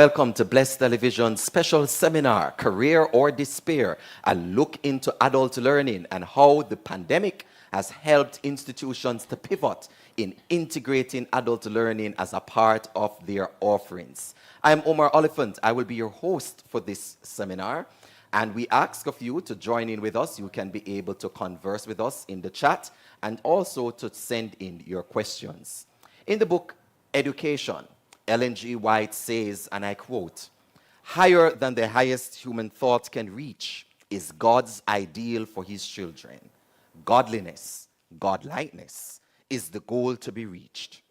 Welcome to Blessed Television's special seminar, Career or Despair, a look into adult learning and how the pandemic has helped institutions to pivot in integrating adult learning as a part of their offerings. I'm Omar Oliphant. I will be your host for this seminar, and we ask of you to join in with us. You can be able to converse with us in the chat and also to send in your questions. In the book, Education, Ellen G. White says, and I quote, "Higher than the highest human thought can reach is God's ideal for his children. Godliness, godlikeness, is the goal to be reached.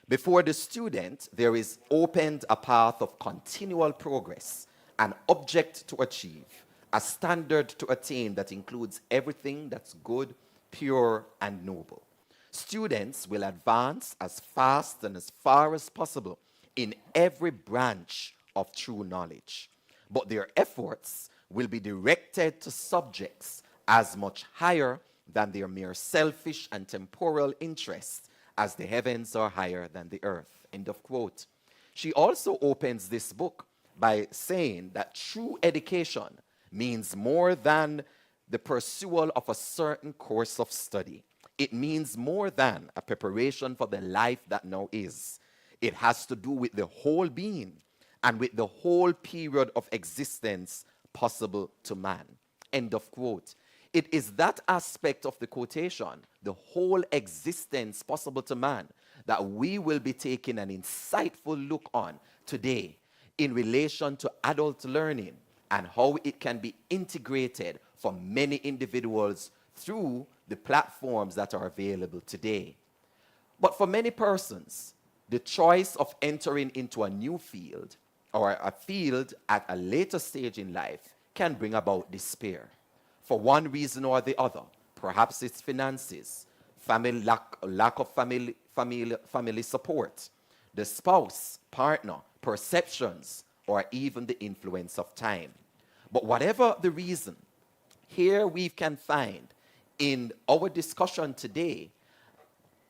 Before the student, there is opened a path of continual progress, an object to achieve, a standard to attain that includes everything that's good, pure, and noble. Students will advance as fast and as far as possible in every branch of true knowledge, but their efforts will be directed to subjects as much higher than their mere selfish and temporal interests as the heavens are higher than the earth." End of quote. She also opens this book by saying that true education means more than the pursuit of a certain course of study. It means more than a preparation for the life that now is. It has to do with the whole being and with the whole period of existence possible to man. End of quote. It is that aspect of the quotation, the whole existence possible to man, that we will be taking an insightful look on today in relation to adult learning and how it can be integrated for many individuals through the platforms that are available today. But for many persons, the choice of entering into a new field or a field at a later stage in life can bring about despair. For one reason or the other, perhaps it's finances, lack of family support, the spouse, partner, perceptions, or even the influence of time. But whatever the reason, here we can find in our discussion today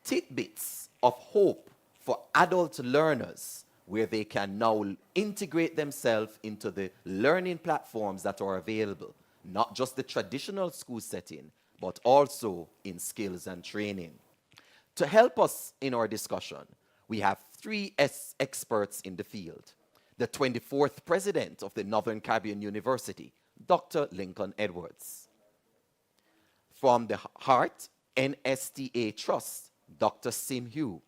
tidbits of hope for adult learners where they can now integrate themselves into the learning platforms that are available, not just the traditional school setting, but also in skills and training. To help us in our discussion, we have three experts in the field. The 24th president of the Northern Caribbean University, Dr. Lincoln Edwards. From the Heart NSTA Trust, Dr. Sim Hugh.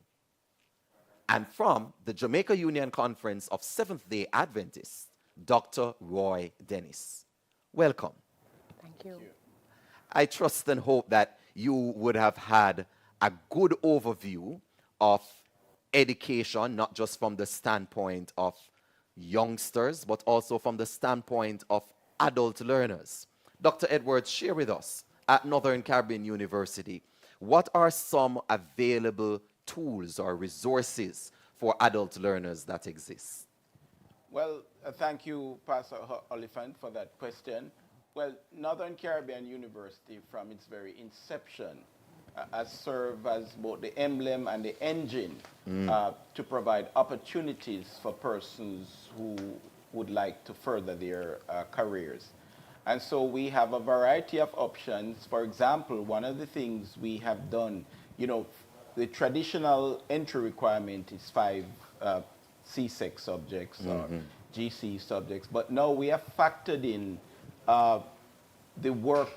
And from the Jamaica Union Conference of Seventh-day Adventists, Dr. Roy Dennis. Welcome. Thank you. I trust and hope that you would have had a good overview of education, not just from the standpoint of youngsters, but also from the standpoint of adult learners. Dr. Edwards, share with us at Northern Caribbean University, what are some available tools or resources for adult learners that exist? Well, thank you, Pastor Oliphant, for that question. Well, Northern Caribbean University, from its very inception, has served as both the emblem and the engine to provide opportunities for persons who would like to further their careers. And so we have a variety of options. For example, one of the things we have done, the traditional entry requirement is 5 CSEC subjects or GC subjects, but now we have factored in the work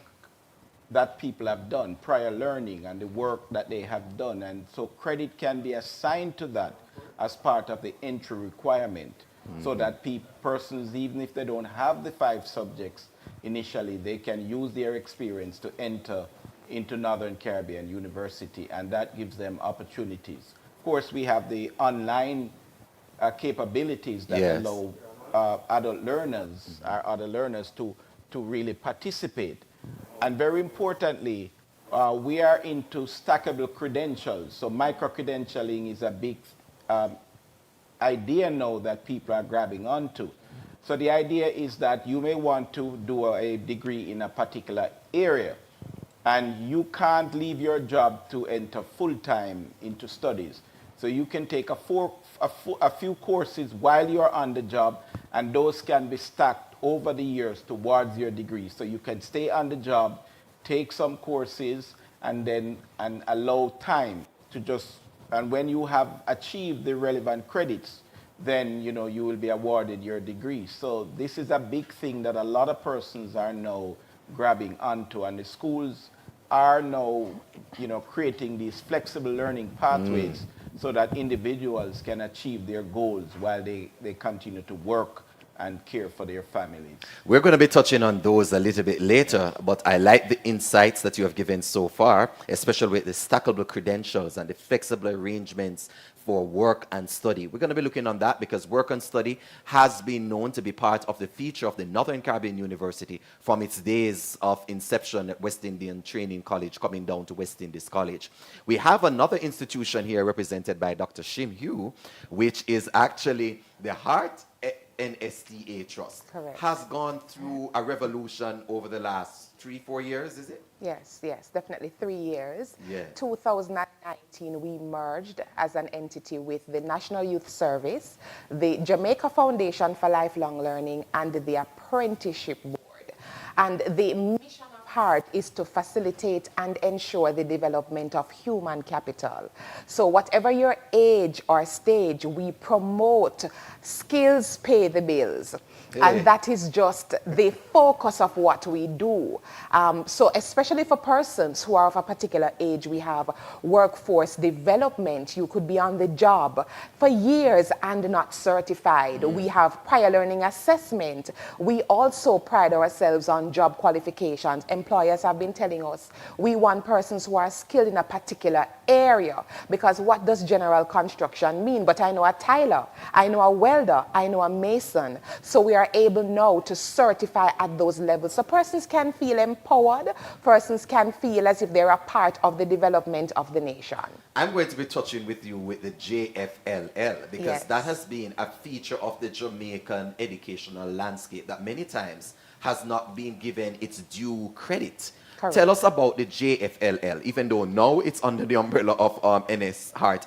that people have done, prior learning and the work that they have done, and so credit can be assigned to that as part of the entry requirement, so that persons, even if they don't have the 5 subjects initially, they can use their experience to enter into Northern Caribbean University, and that gives them opportunities. Of course, we have the online capabilities that allow adult learners, other learners to really participate. And very importantly, we are into stackable credentials. So micro-credentialing is a big idea now that people are grabbing onto. So the idea is that you may want to do a degree in a particular area, and you can't leave your job to enter full-time into studies. So you can take a few courses while you're on the job, and those can be stacked over the years towards your degree. So you can stay on the job, take some courses, and allow time to just, and when you have achieved the relevant credits, then you will be awarded your degree. So this is a big thing that a lot of persons are now grabbing onto, and the schools are now creating these flexible learning pathways so that individuals can achieve their goals while they continue to work and care for their families. We're going to be touching on those a little bit later, but I like the insights that you have given so far, especially with the stackable credentials and the flexible arrangements for work and study. We're going to be looking on that because work and study has been known to be part of the feature of the Northern Caribbean University from its days of inception at West Indian Training College, coming down to West Indies College. We have another institution here represented by Dr. Shim Hugh, which is actually the Heart NSTA Trust. Correct. Has gone through a revolution over the last 3-4 years, is it? Yes, definitely 3 years. Yeah. 2019, we merged as an entity with the National Youth Service, the Jamaica Foundation for Lifelong Learning, and the Apprenticeship Board. And the mission of Heart is to facilitate and ensure the development of human capital. So whatever your age or stage, we promote skills pay the bills. Hey. And that is just the focus of what we do. So especially for persons who are of a particular age, we have workforce development. You could be on the job for years and not certified. We have prior learning assessment. We also pride ourselves on job qualifications. Employers have been telling us we want persons who are skilled in a particular area, because what does general construction mean? But I know a tiler, I know a welder, I know a mason. So we are able now to certify at those levels. So persons can feel empowered, persons can feel as if they're a part of the development of the nation. I'm going to be touching with you with the JFLL because Yes. that has been a feature of the Jamaican educational landscape that many times has not been given its due credit. Correct. Tell us about the JFLL, even though now it's under the umbrella of Heart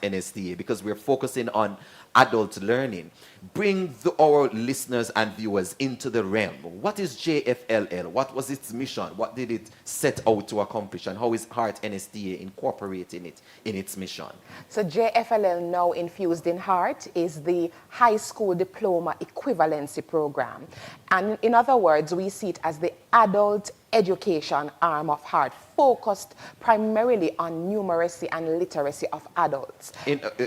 NSTA, because we're focusing on adult learning. Bring our listeners and viewers into the realm. What is JFLL? What was its mission? What did it set out to accomplish? And how is Heart NSTA incorporating it in its mission? So JFLL, now infused in Heart, is the high school diploma equivalency program. And in other words, we see it as the adult education arm of Heart, focused primarily on numeracy and literacy of adults.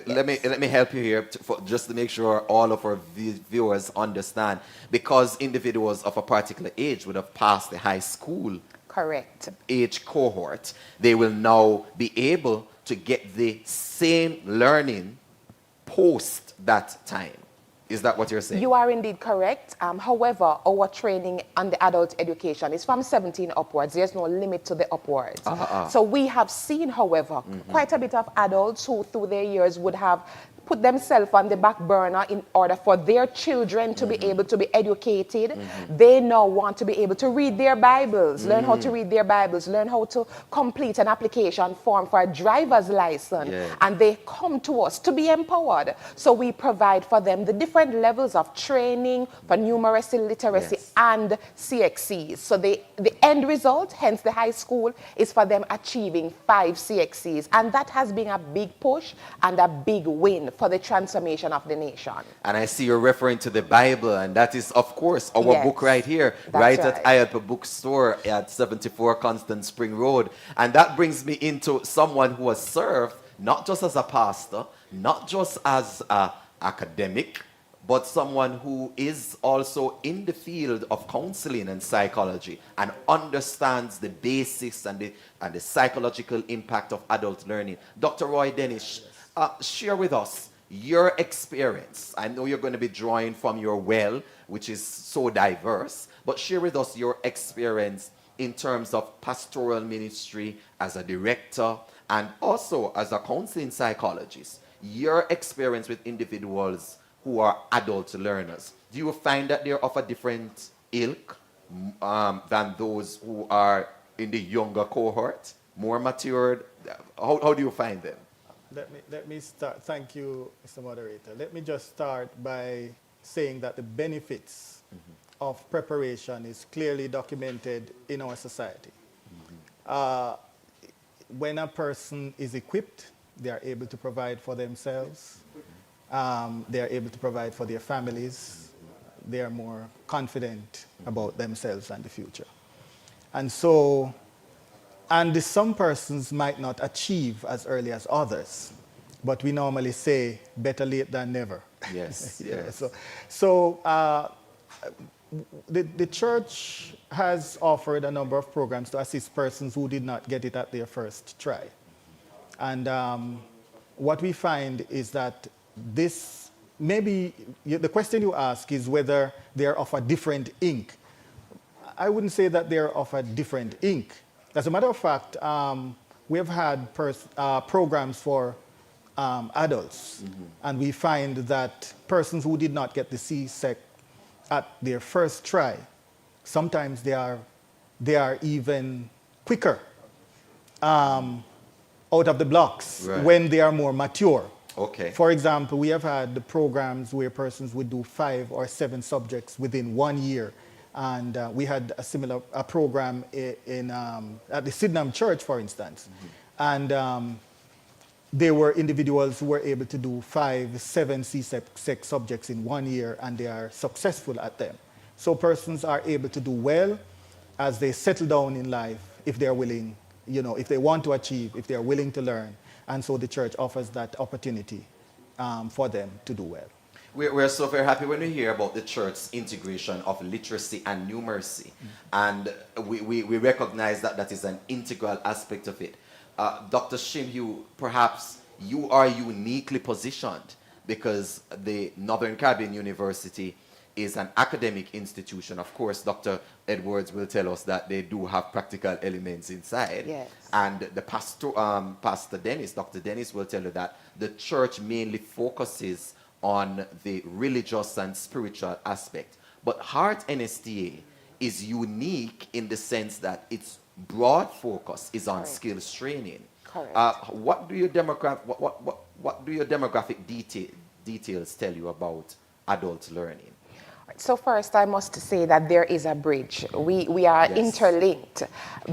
Let me help you here just to make sure all of our viewers understand, because individuals of a particular age would have passed the high school Correct. age cohort, they will now be able to get the same learning post that time. Is that what you're saying? You are indeed correct. However, our training on the adult education is from 17 upwards. There's no limit to the upwards. So we have seen, however, quite a bit of adults who through their years would have put themselves on the back burner in order for their children to be able to be educated. They now want to be able to read their Bibles, learn how to read their Bibles, learn how to complete an application form for a driver's license. Yeah. And they come to us to be empowered. So we provide for them the different levels of training for numeracy, literacy, Yes. and CXCs. So the end result, hence the high school, is for them achieving 5 CXCs. And that has been a big push and a big win for the transformation of the nation. And I see you're referring to the Bible, and that is, of course, our Yes. book right here, That's right at right. IAPA Bookstore at 74 Constant Spring Road. And that brings me into someone who has served not just as a pastor, not just as an academic, but someone who is also in the field of counseling and psychology and understands the basics and the psychological impact of adult learning. Dr. Roy Dennis, share with us your experience. I know you're going to be drawing from your well, which is so diverse, but share with us your experience in terms of pastoral ministry as a director and also as a counseling psychologist. Your experience with individuals who are adult learners. Do you find that they're of a different ilk than those who are in the younger cohort, more matured? How do you find them? Let me start. Thank you, Mr. Moderator. Let me just start by saying that the benefits of preparation is clearly documented in our society. Uh, when a person is equipped, they are able to provide for themselves. They are able to provide for their families. They are more confident about themselves and the future. And so, and some persons might not achieve as early as others, but we normally say better late than never. Yes, Yeah, yes. so the church has offered a number of programs to assist persons who did not get it at their first try. And what we find is that this, maybe the question you ask is whether they're of a different ink. I wouldn't say that they're of a different ink. As a matter of fact, we have had programs for adults, and we find that persons who did not get the C-sec at their first try, sometimes they are even quicker out of the blocks Right. when they are more mature. Okay. For example, we have had the programs where persons would do 5 or 7 subjects within 1 year. And we had a similar program at the Sydenham Church, for instance. And there were individuals who were able to do 5, 7 C-sec subjects in 1 year, and they are successful at them. So persons are able to do well as they settle down in life if they're willing, if they want to achieve, if they're willing to learn. And so the church offers that opportunity for them to do well. We're so very happy when we hear about the church's integration of literacy and numeracy. And we recognize that that is an integral aspect of it. Dr. Shimhugh, perhaps you are uniquely positioned because the Northern Caribbean University is an academic institution. Of course, Dr. Edwards will tell us that they do have practical elements inside. Yes. And the Pastor Dennis, Dr. Dennis will tell you that the church mainly focuses on the religious and spiritual aspect. But Heart NSTA is unique in the sense that its broad focus is on Correct. skills training. Correct. What do your demographic details tell you about adult learning? So first, I must say that there is a bridge. We are Yes. interlinked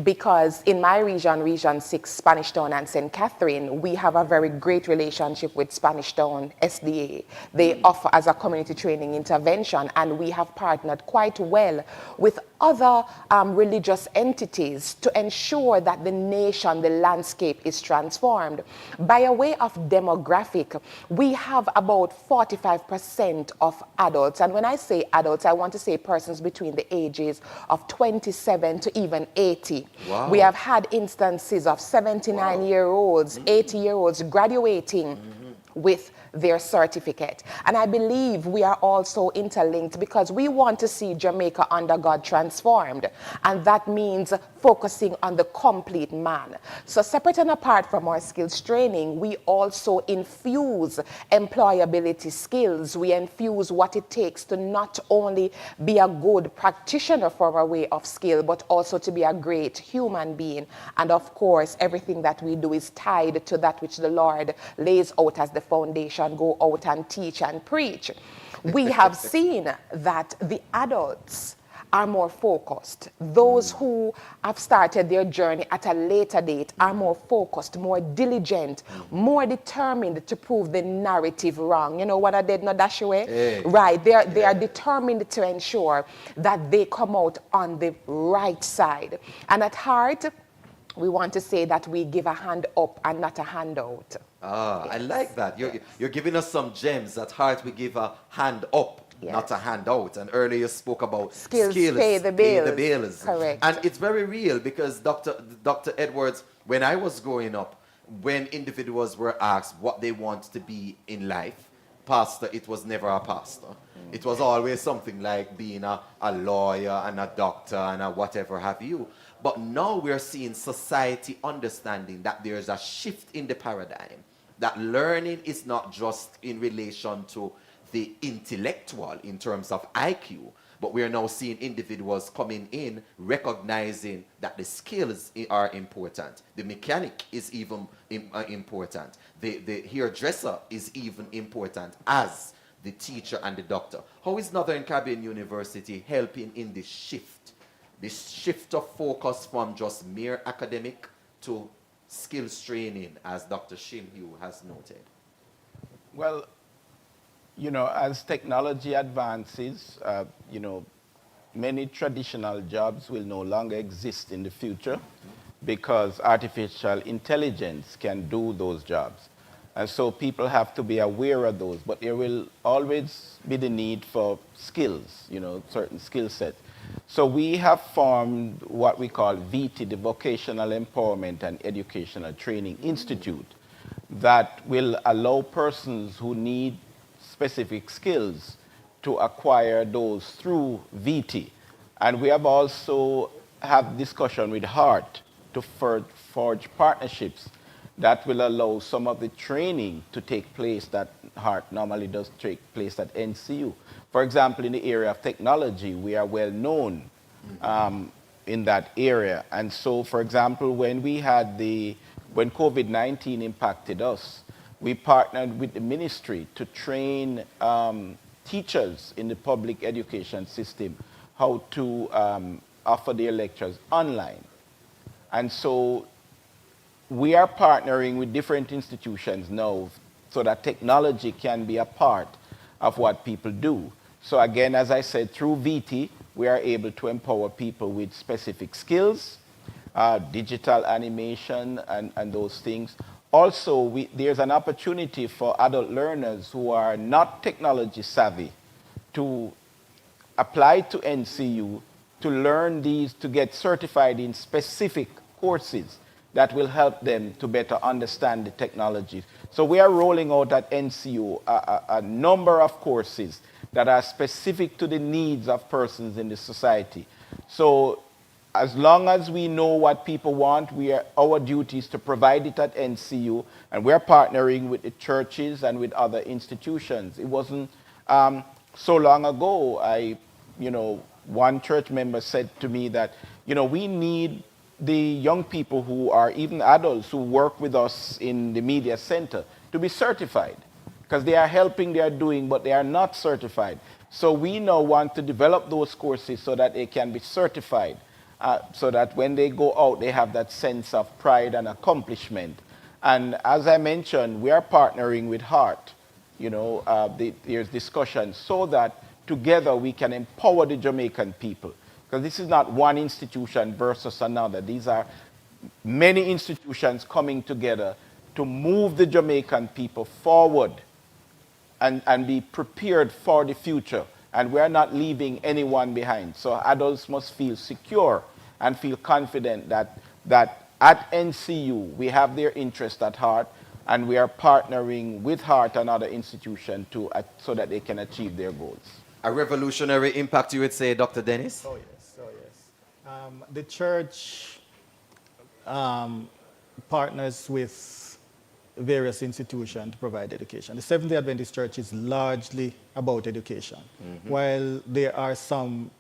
because in my region, Region 6, Spanish Town and St. Catherine, we have a very great relationship with Spanish Town SDA. They offer as a community training intervention, and we have partnered quite well with other religious entities to ensure that the nation, the landscape is transformed. By a way of demographic, we have about 45% of adults, and when I say adults, I want to say persons between the ages of 27 to even 80. Wow. We have had instances of 79-year-olds, 80-year-olds graduating with their certificate. And I believe we are also interlinked because we want to see Jamaica under God transformed. And that means focusing on the complete man. So separate and apart from our skills training, we also infuse employability skills. We infuse what it takes to not only be a good practitioner for our way of skill, but also to be a great human being. And of course, everything that we do is tied to that which the Lord lays out as the foundation. Go out and teach and preach. We have seen that the adults are more focused. Those who have started their journey at a later date are more focused, more diligent, more determined to prove the narrative wrong. You know what I did not dash away? Hey. Right. They are determined to ensure that they come out on the right side. And at heart, we want to say that we give a hand up and not a handout. Ah, I like that. You're giving us some gems. At Heart, we give a hand up, Yes. not a handout. And earlier you spoke about Skills pay the bills. Correct. And it's very real because Dr. Edwards, when I was growing up, when individuals were asked what they want to be in life, pastor, it was never a pastor. It was always something like being a lawyer and a doctor and a whatever have you. But now we're seeing society understanding that there's a shift in the paradigm, that learning is not just in relation to the intellectual in terms of IQ, but we are now seeing individuals coming in recognizing that the skills are important. The mechanic is even important. The hairdresser is even important as the teacher and the doctor. How is Northern Caribbean University helping in this shift of focus from just mere academic to skills training, as Dr. Shin Hugh has noted? Well, you know, as technology advances, you know, many traditional jobs will no longer exist in the future because artificial intelligence can do those jobs. And so people have to be aware of those, but there will always be the need for skills, you know, certain skill sets. So we have formed what we call VT, the Vocational Empowerment and Educational Training Institute, that will allow persons who need specific skills to acquire those through VT. And we have also had discussion with HEART to forge partnerships that will allow some of the training to take place that HEART normally does take place at NCU. For example, in the area of technology, we are well known in that area. And so, for example, when COVID-19 impacted us, we partnered with the ministry to train teachers in the public education system how to offer their lectures online. And so we are partnering with different institutions now so that technology can be a part of what people do. So again, as I said, through VT, we are able to empower people with specific skills, digital animation and those things. Also, there's an opportunity for adult learners who are not technology savvy to apply to NCU to learn these, to get certified in specific courses that will help them to better understand the technology. So we are rolling out at NCU a number of courses that are specific to the needs of persons in the society. So as long as we know what people want, our duty is to provide it at NCU, and we're partnering with the churches and with other institutions. It wasn't so long ago, one church member said to me that, we need the young people who are even adults who work with us in the media center to be certified, because they are helping, they are doing, but they are not certified. So we now want to develop those courses so that they can be certified, so that when they go out, they have that sense of pride and accomplishment. And as I mentioned, we are partnering with HEART. There's discussion so that together we can empower the Jamaican people. Because this is not one institution versus another. These are many institutions coming together to move the Jamaican people forward and be prepared for the future. And we're not leaving anyone behind. So adults must feel secure and feel confident that at NCU we have their interest at heart, and we are partnering with HEART and other institutions so that they can achieve their goals. A revolutionary impact, you would say, Dr. Dennis? Oh, yes. The church partners with various institutions to provide education. The Seventh-day Adventist Church is largely about education, while there are some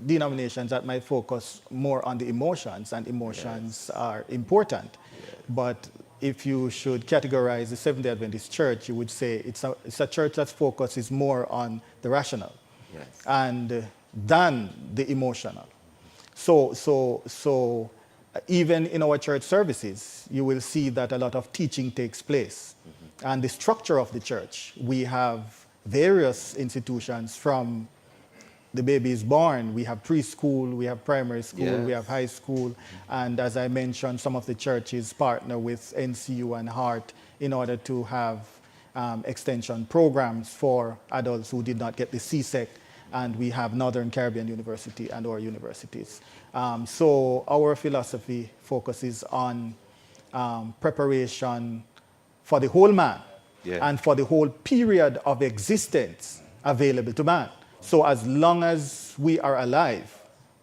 denominations that might focus more on the emotions, and emotions are important. But if you should categorize the Seventh-day Adventist Church, you would say it's a church that focuses more on the rational and than the emotional. So even in our church services, you will see that a lot of teaching takes place. And the structure of the church, we have various institutions from the baby is born. We have preschool, we have primary school, we have high school. And as I mentioned, some of the churches partner with NCU and HEART in order to have extension programs for adults who did not get the CSEC. And we have Northern Caribbean University and our universities. So our philosophy focuses on preparation for the whole man and for the whole period of existence available to man. So as long as we are alive,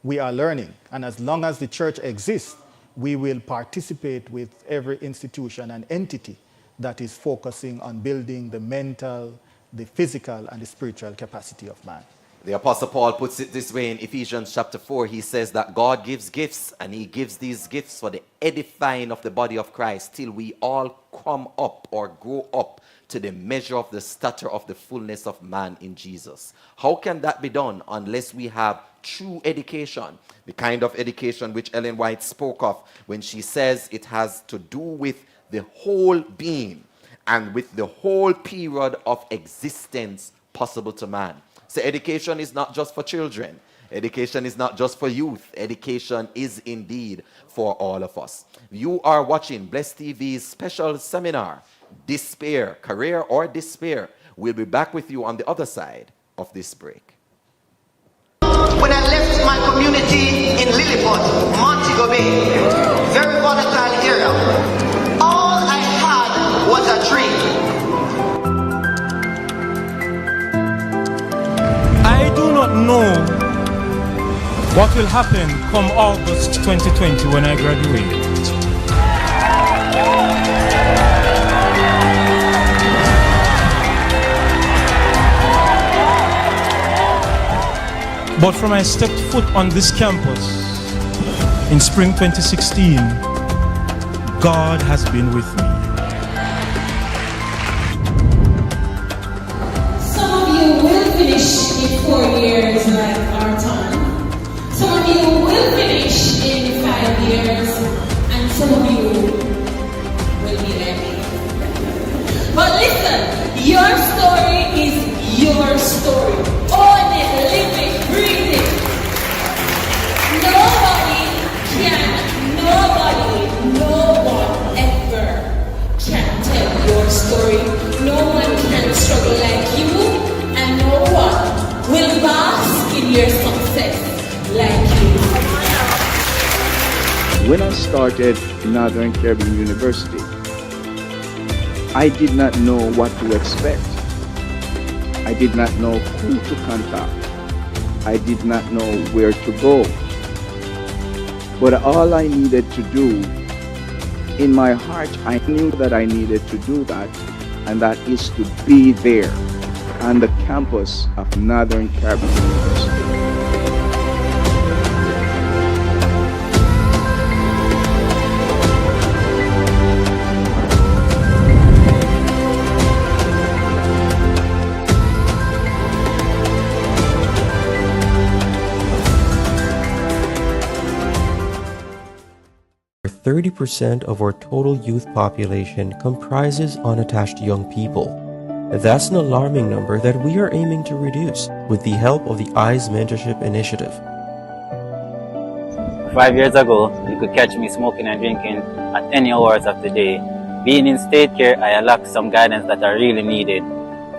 we are learning. And as long as the church exists, we will participate with every institution and entity that is focusing on building the mental, the physical, and the spiritual capacity of man. The Apostle Paul puts it this way in Ephesians chapter 4. He says that God gives gifts, and he gives these gifts for the edifying of the body of Christ till we all come up or grow up to the measure of the stature of the fullness of man in Jesus. How can that be done unless we have true education? The kind of education which Ellen White spoke of when she says it has to do with the whole being and with the whole period of existence possible to man. So education is not just for children. Education is not just for youth. Education is indeed for all of us. You are watching Bless TV's special seminar, Despair, Career or Despair. We'll be back with you on the other side of this break. When I left my community in Lilliput, Montego Bay, very volatile area, all I had was a dream. I do not know what will happen come August 2020 when I graduate. But from I stepped foot on this campus in spring 2016, God has been with me. Some of you will finish in 4 years like our time. Some of you will finish in 5 years, and some of you will be there. But listen, your story is your story. Own it, live it, breathe it. No one ever can tell your story. No one can struggle like you, and no one will bask in your success like you. When I started Northern Caribbean University, I did not know what to expect. I did not know who to contact. I did not know where to go. But all I needed to do, in my heart, I knew that I needed to do that, and that is to be there on the campus of Northern Caribbean University. Over 30% of our total youth population comprises unattached young people. That's an alarming number that we are aiming to reduce with the help of the EYES Mentorship Initiative. 5 years ago, you could catch me smoking and drinking at any hours of the day. Being in state care, I lacked some guidance that I really needed.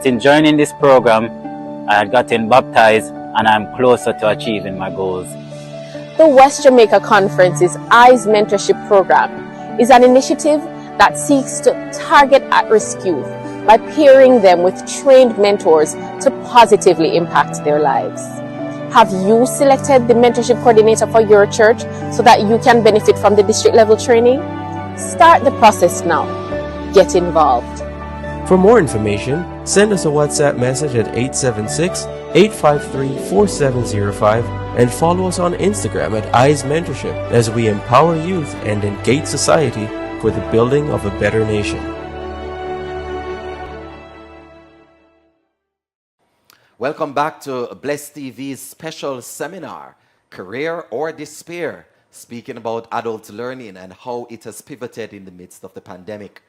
Since joining this program, I had gotten baptized and I'm closer to achieving my goals. The West Jamaica Conference's EYES Mentorship Program is an initiative that seeks to target at-risk youth by pairing them with trained mentors to positively impact their lives. Have you selected the mentorship coordinator for your church so that you can benefit from the district level training? Start the process now. Get involved. For more information, send us a WhatsApp message at 876-853-4705 and follow us on Instagram at EYES Mentorship as we empower youth and engage society for the building of a better nation. Welcome back to Bless TV's special seminar, Career or Despair, speaking about adult learning and how it has pivoted in the midst of the pandemic.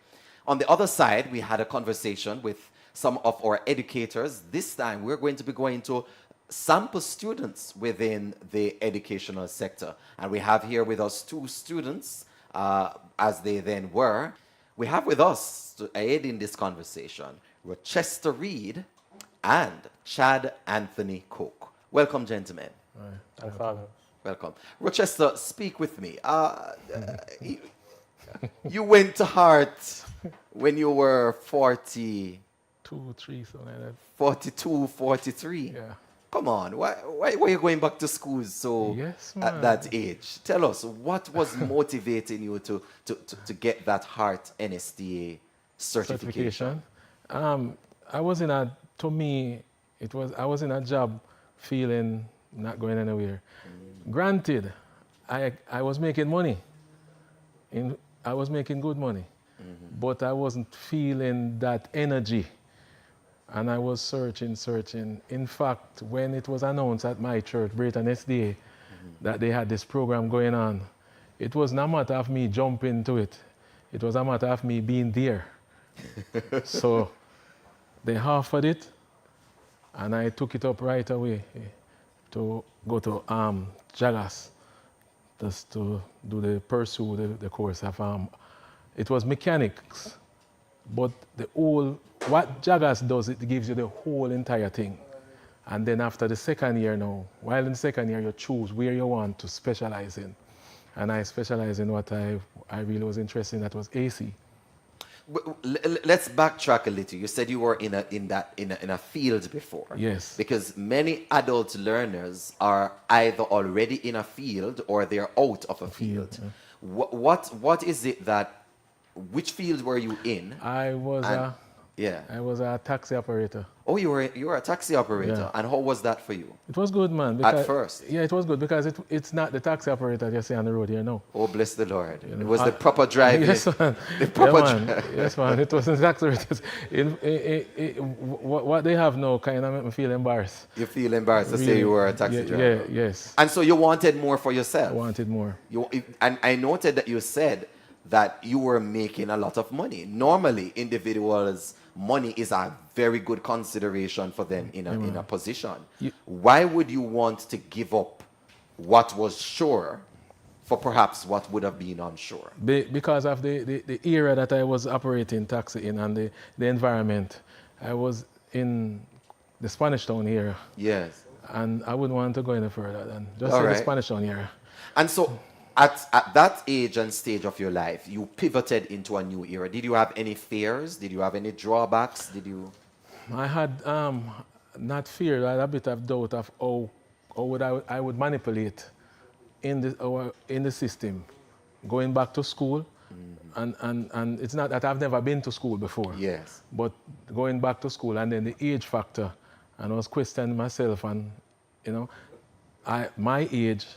On the other side, we had a conversation with some of our educators. This time, we're going to be going to sample students within the educational sector. And we have here with us two students, as they then were. We have with us, to aid in this conversation, Rochester Reed and Chad Anthony Cook. Welcome, gentlemen. Welcome. Rochester, speak with me. You went to Hart when you were 42, 43. Yeah. Come on, why were you going back to school at that age? Tell us, what was motivating you to get that Hart NSTA certification? I was in a job feeling not going anywhere. Granted, I was making money. I was making good money, but I wasn't feeling that energy. And I was searching. In fact, when it was announced at my church, Brayton SDA, that they had this program going on, it was not a matter of me jumping into it. It was a matter of me being there. So they offered it, and I took it up right away to go to Jagas, just to pursue the course of it was mechanics, but what Jagas does, it gives you the whole entire thing. And then after the second year now, while in the second year you choose where you want to specialize in. And I specialize in what I really was interested in, that was AC. Let's backtrack a little. You said you were in a field before. Yes. Because many adult learners are either already in a field or they're out of a field. Yeah. What is it that, which field were you in? I was a taxi operator. Oh, you were a taxi operator. Yeah. And how was that for you? It was good, man. At first? Yeah, it was good because it's not the taxi operator you see on the road here now. Oh, bless the Lord. It was the proper driving. Yes, man. The proper Yes, man. It wasn't taxi operators. What they have now kind of make me feel embarrassed. You feel embarrassed to say you were a taxi driver? Yeah, yes. And so you wanted more for yourself? I wanted more. And I noted that you said that you were making a lot of money. Normally, individuals' money is a very good consideration for them in a position. Why would you want to give up what was sure for perhaps what would have been unsure? Because of the era that I was operating taxi in and the environment. I was in the Spanish Town area. Yes. And I wouldn't want to go any further than just All in right. the Spanish Town area. And so at that age and stage of your life, you pivoted into a new era. Did you have any fears? Did you have any drawbacks? I had not fear, I had a bit of doubt of how I would manipulate in the system. Going back to school, and it's not that I've never been to school before. Yes. But going back to school and then the age factor, and I was questioning myself and, my age,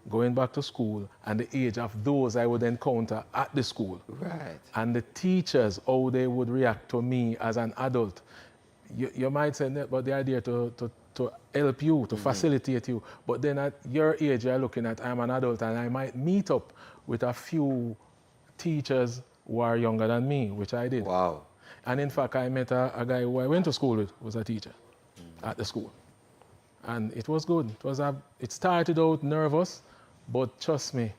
going back to school, and the age of those I would encounter at the school. Right. And the teachers, how they would react to me as an adult. You might say, but they are there to help you, to facilitate you. But then at your age, you're looking at, I'm an adult, and I might meet up with a few teachers who are younger than me, which I did. Wow. And in fact, I met a guy who I went to school with, who was a teacher at the school. And it was good. It started out nervous, but trust me,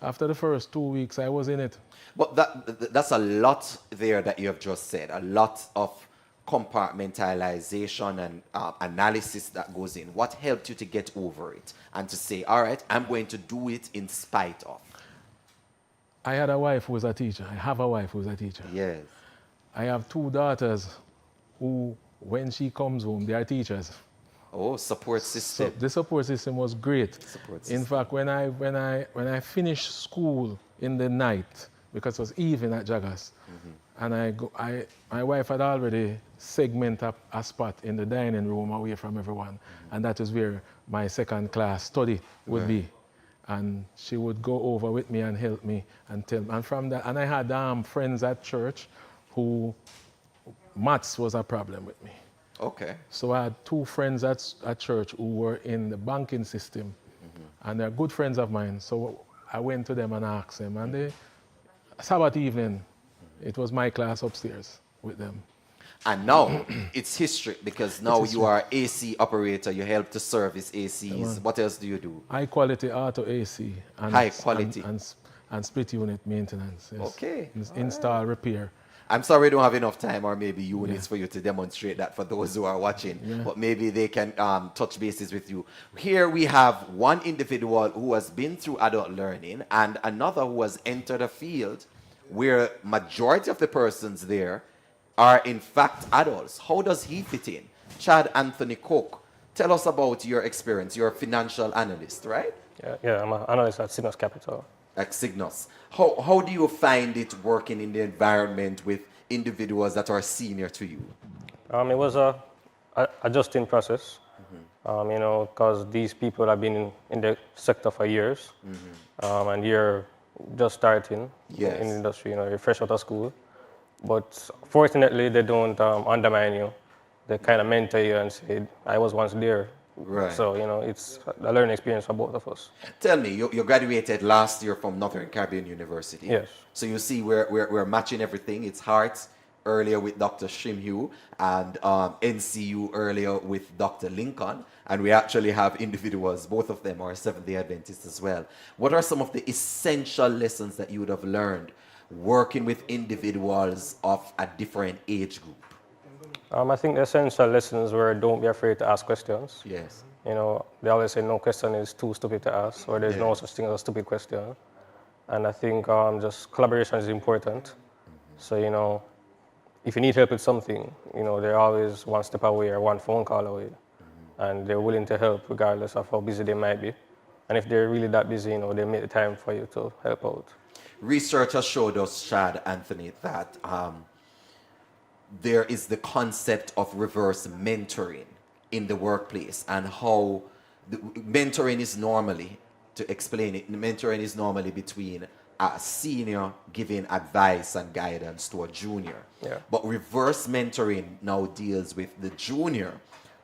after the first 2 weeks, I was in it. But that's a lot there that you have just said, a lot of compartmentalization and analysis that goes in. What helped you to get over it and to say, all right, I'm going to do it in spite of? I had a wife who was a teacher. I have a wife who is a teacher. Yes. I have 2 daughters who, when she comes home, they are teachers. Oh, support system. So the support system was great. In fact, when I finished school in the night, because it was evening at Jagas, and my wife had already segmented a spot in the dining room away from everyone, and that is where my second class study would be. And she would go over with me and help me and tell me. And from that, and I had friends at church who maths was a problem with me. Okay. So I had 2 friends at church who were in the banking system, and they're good friends of mine. So I went to them and asked them, and Sabbath evening, it was my class upstairs with them. And now it's history, because now you are AC operator. You help to service ACs. What else do you do? High quality auto AC. And high quality. And split unit maintenance. Yes. Okay. Install, repair. I'm sorry we don't have enough time or maybe units for you to demonstrate that for those who are watching. Yeah. But maybe they can touch bases with you. Here we have one individual who has been through adult learning and another who has entered a field where majority of the persons there are in fact adults. How does he fit in? Chad Anthony Cook, tell us about your experience. You're a financial analyst, right? Yeah, I'm an analyst at Cygnus Capital. At Cygnus. How do you find it working in the environment with individuals that are senior to you? It was a adjusting process. Because these people have been in the sector for years, and you're just starting in the industry, you're fresh out of school. But fortunately, they don't undermine you. They kind of mentor you and say, I was once there. Right. So, it's a learning experience for both of us. Tell me, you graduated last year from Northern Caribbean University. Yes. So you see, we're matching everything. It's Hearts earlier with Dr. Shimhu and NCU earlier with Dr. Lincoln. And we actually have individuals, both of them are Seventh-day Adventists as well. What are some of the essential lessons that you would have learned working with individuals of a different age group? I think the essential lessons were don't be afraid to ask questions. Yes. They always say no question is too stupid to ask, or there's no such thing as a stupid question. And I think just collaboration is important. So, if you need help with something, they're always one step away or one phone call away. And they're willing to help regardless of how busy they might be. And if they're really that busy, they make the time for you to help out. Research has showed us, Chad, Anthony, that there is the concept of reverse mentoring in the workplace, and how mentoring is normally, to explain it, mentoring is normally between a senior giving advice and guidance to a junior. Yeah. But reverse mentoring now deals with the junior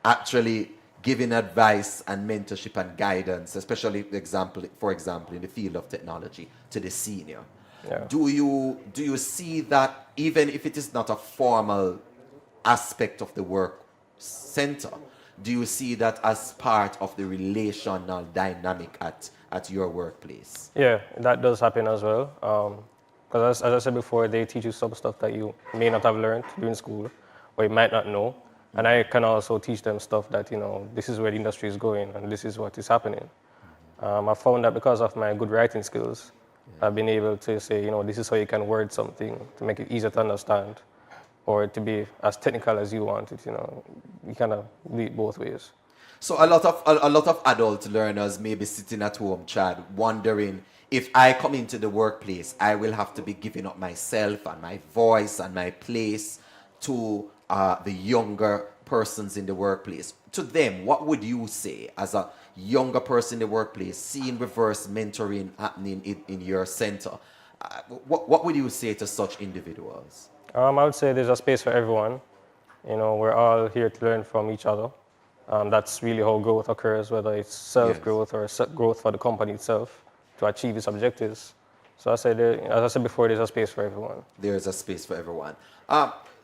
actually giving advice and mentorship and guidance, especially for example in the field of technology, to the senior. Yeah. Do you see that, even if it is not a formal aspect of the work center, do you see that as part of the relational dynamic at your workplace? Yeah, that does happen as well. Because as I said before, they teach you some stuff that you may not have learned during school, or you might not know. And I can also teach them stuff that, this is where the industry is going and this is what is happening. I found that because of my good writing skills, I've been able to say, this is how you can word something to make it easier to understand, or to be as technical as you want it. You kind of do it both ways. So a lot of adult learners may be sitting at home, Chad, wondering, if I come into the workplace, I will have to be giving up myself and my voice and my place to the younger persons in the workplace. To them, what would you say as a younger person in the workplace, seeing reverse mentoring happening in your center? What would you say to such individuals? I would say there's a space for everyone. We're all here to learn from each other. That's really how growth occurs, whether it's self-growth or growth for the company itself to achieve its objectives. So I say, as I said before, there's a space for everyone. There's a space for everyone.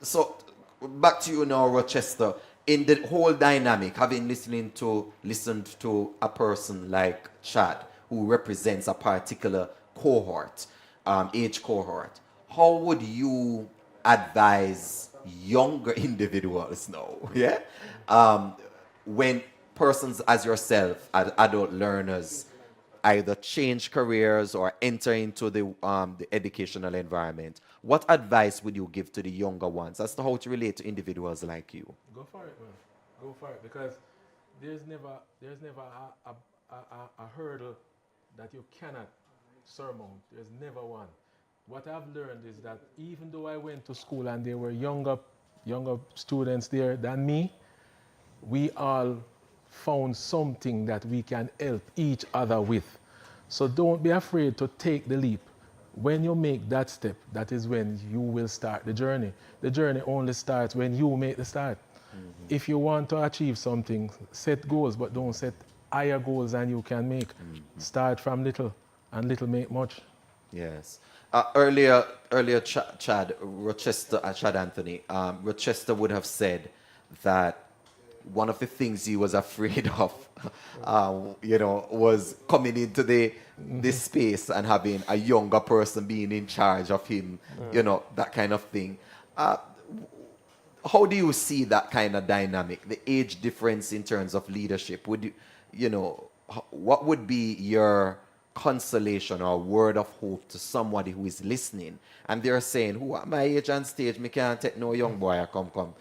So back to you now, Rochester. In the whole dynamic, having listened to a person like Chad, who represents a particular cohort, age cohort, how would you advise younger individuals now? Yeah, when persons as yourself, as adult learners, either change careers or enter into the educational environment, what advice would you give to the younger ones as to how to relate to individuals like you? Go for it, man. Go for it, because there's never a hurdle that you cannot surmount. There's never one. What I've learned is that even though I went to school and there were younger students there than me, we all found something that we can help each other with. So don't be afraid to take the leap. When you make that step, that is when you will start the journey. The journey only starts when you make the start. Mm-hmm. If you want to achieve something, set goals, but don't set higher goals than you can make. Mm-hmm. Start from little, and little make much. Yes. Earlier, Chad Anthony, Rochester would have said that one of the things he was afraid of, was coming into this space and having a younger person being in charge of him, that kind of thing. How do you see that kind of dynamic, the age difference in terms of leadership? Would what would be your consolation or word of hope to somebody who is listening and they're saying, who at my age and stage, me can't take no young boy come,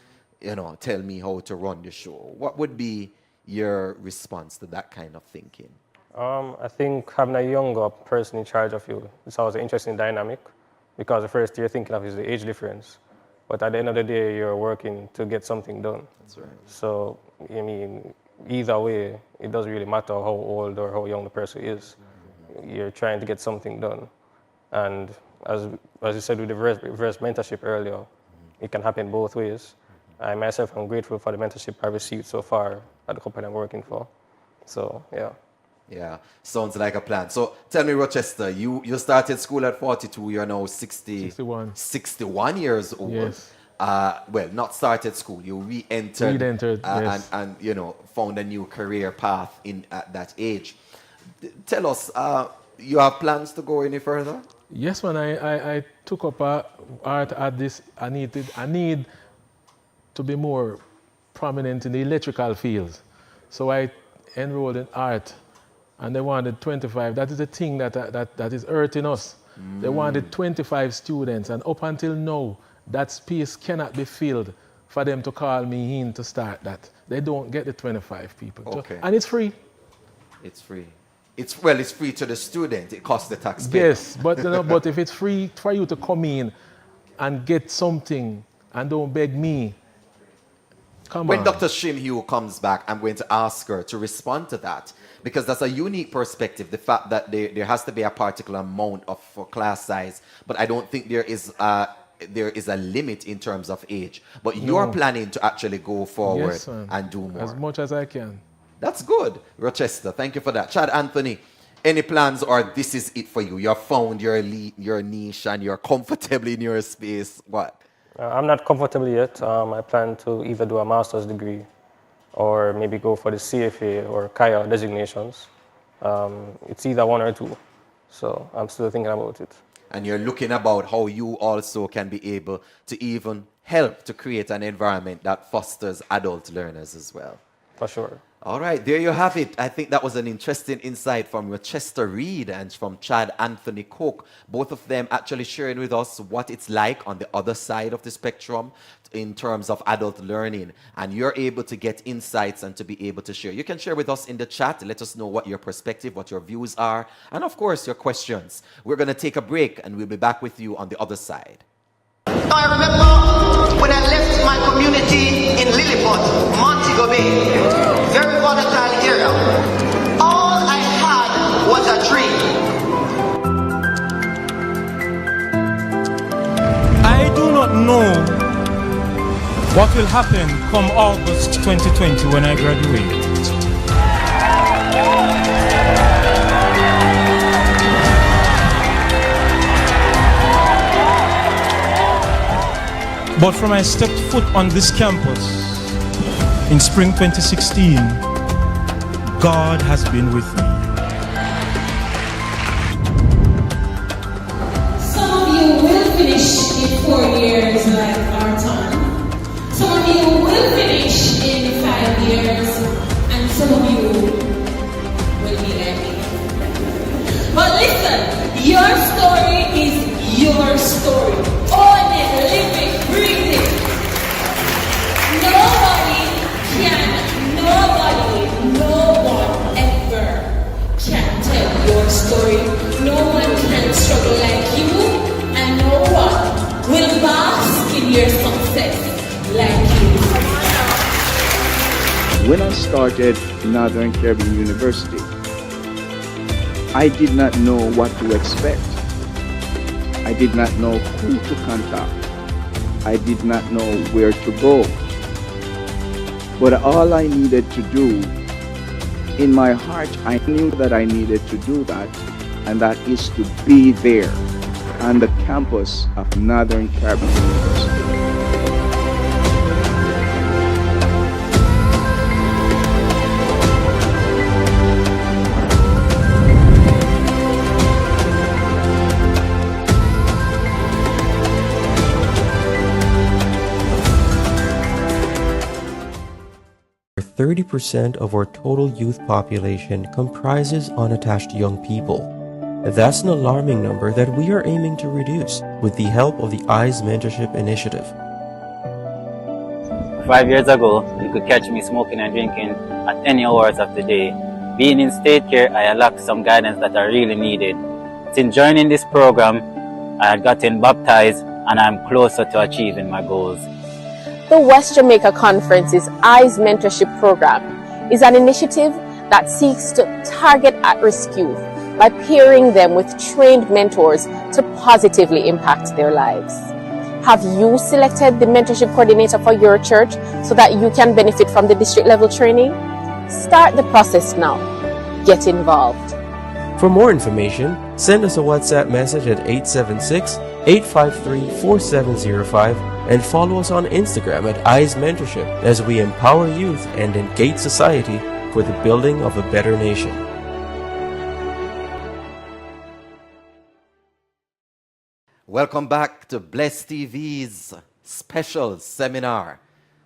tell me how to run the show? What would be your response to that kind of thinking? I think having a younger person in charge of you is always an interesting dynamic, because the first you're thinking of is the age difference. But at the end of the day, you're working to get something done. That's right. So, either way, it doesn't really matter how old or how young the person is. You're trying to get something done. And as you said with the reverse mentorship earlier, it can happen both ways. I myself am grateful for the mentorship I've received so far at the company I'm working for. So, yeah. Yeah, sounds like a plan. So tell me, Rochester, you started school at 42, you're now 61 years old. Yes. Well, not started school, you re-entered, Yes. and you know, found a new career path at that age. Tell us, you have plans to go any further? Yes, man, I took up art at this. I need to be more prominent in the electrical fields. So I enrolled in art, and they wanted 25. That is the thing that is hurting us. They wanted 25 students, and up until now, that space cannot be filled for them to call me in to start that. They don't get the 25 people. Okay. And it's free. It's free. It's free to the student. It costs the taxpayer. Yes, but but if it's free for you to come in and get something and don't beg me, come when on. Dr. Shimhue comes back, I'm going to ask her to respond to that, because that's a unique perspective, the fact that there has to be a particular amount for class size, but I don't think there is a limit in terms of age. But you're planning to actually go forward and do more. As much as I can. That's good, Rochester. Thank you for that. Chad Anthony, any plans, or this is it for you? You have found your niche and you're comfortable in your space. What? I'm not comfortable yet. I plan to either do a master's degree or maybe go for the CFA or KAIA designations. It's either one or two. So I'm still thinking about it. And you're looking about how you also can be able to even help to create an environment that fosters adult learners as well. For sure. All right, there you have it. I think that was an interesting insight from Rochester Reed and from Chad Anthony Cook. Both of them actually sharing with us what it's like on the other side of the spectrum in terms of adult learning. And you're able to get insights and to be able to share. You can share with us in the chat. Let us know what your perspective, what your views are, and of course, your questions. We're going to take a break and we'll be back with you on the other side. I remember when I left my community in Lilliput, Montego Bay, very volatile area. All I had was a dream. I do not know what will happen come August 2020 when I graduate. But from I stepped foot on this campus in spring 2016, God has been with me. Some of you will finish in 4 years like our time. Some of you will finish in 5 years, and some of you will be like me. But listen, your story is your story. Own it, live it, breathe it. No one ever can tell your story. No one can struggle like you, and no one will bask in your success like you. When I started Northern Caribbean University, I did not know what to expect. I did not know who to contact. I did not know where to go. But all I needed to do, in my heart, I knew that I needed to do that, and that is to be there on the campus of Northern Caribbean University. 30% of our total youth population comprises unattached young people. That's an alarming number that we are aiming to reduce with the help of the EYES Mentorship Initiative. 5 years ago, you could catch me smoking and drinking at any hours of the day. Being in state care, I lacked some guidance that I really needed. Since joining this program, I had gotten baptized and I'm closer to achieving my goals. The West Jamaica Conference's EYES Mentorship Program is an initiative that seeks to target at-risk youth by pairing them with trained mentors to positively impact their lives. Have you selected the mentorship coordinator for your church so that you can benefit from the district level training? Start the process now. Get involved. For more information, send us a WhatsApp message at 876-853-4705 and follow us on Instagram at Eyes Mentorship as we empower youth and engage society for the building of a better nation. Welcome back to Bless TV's special seminar,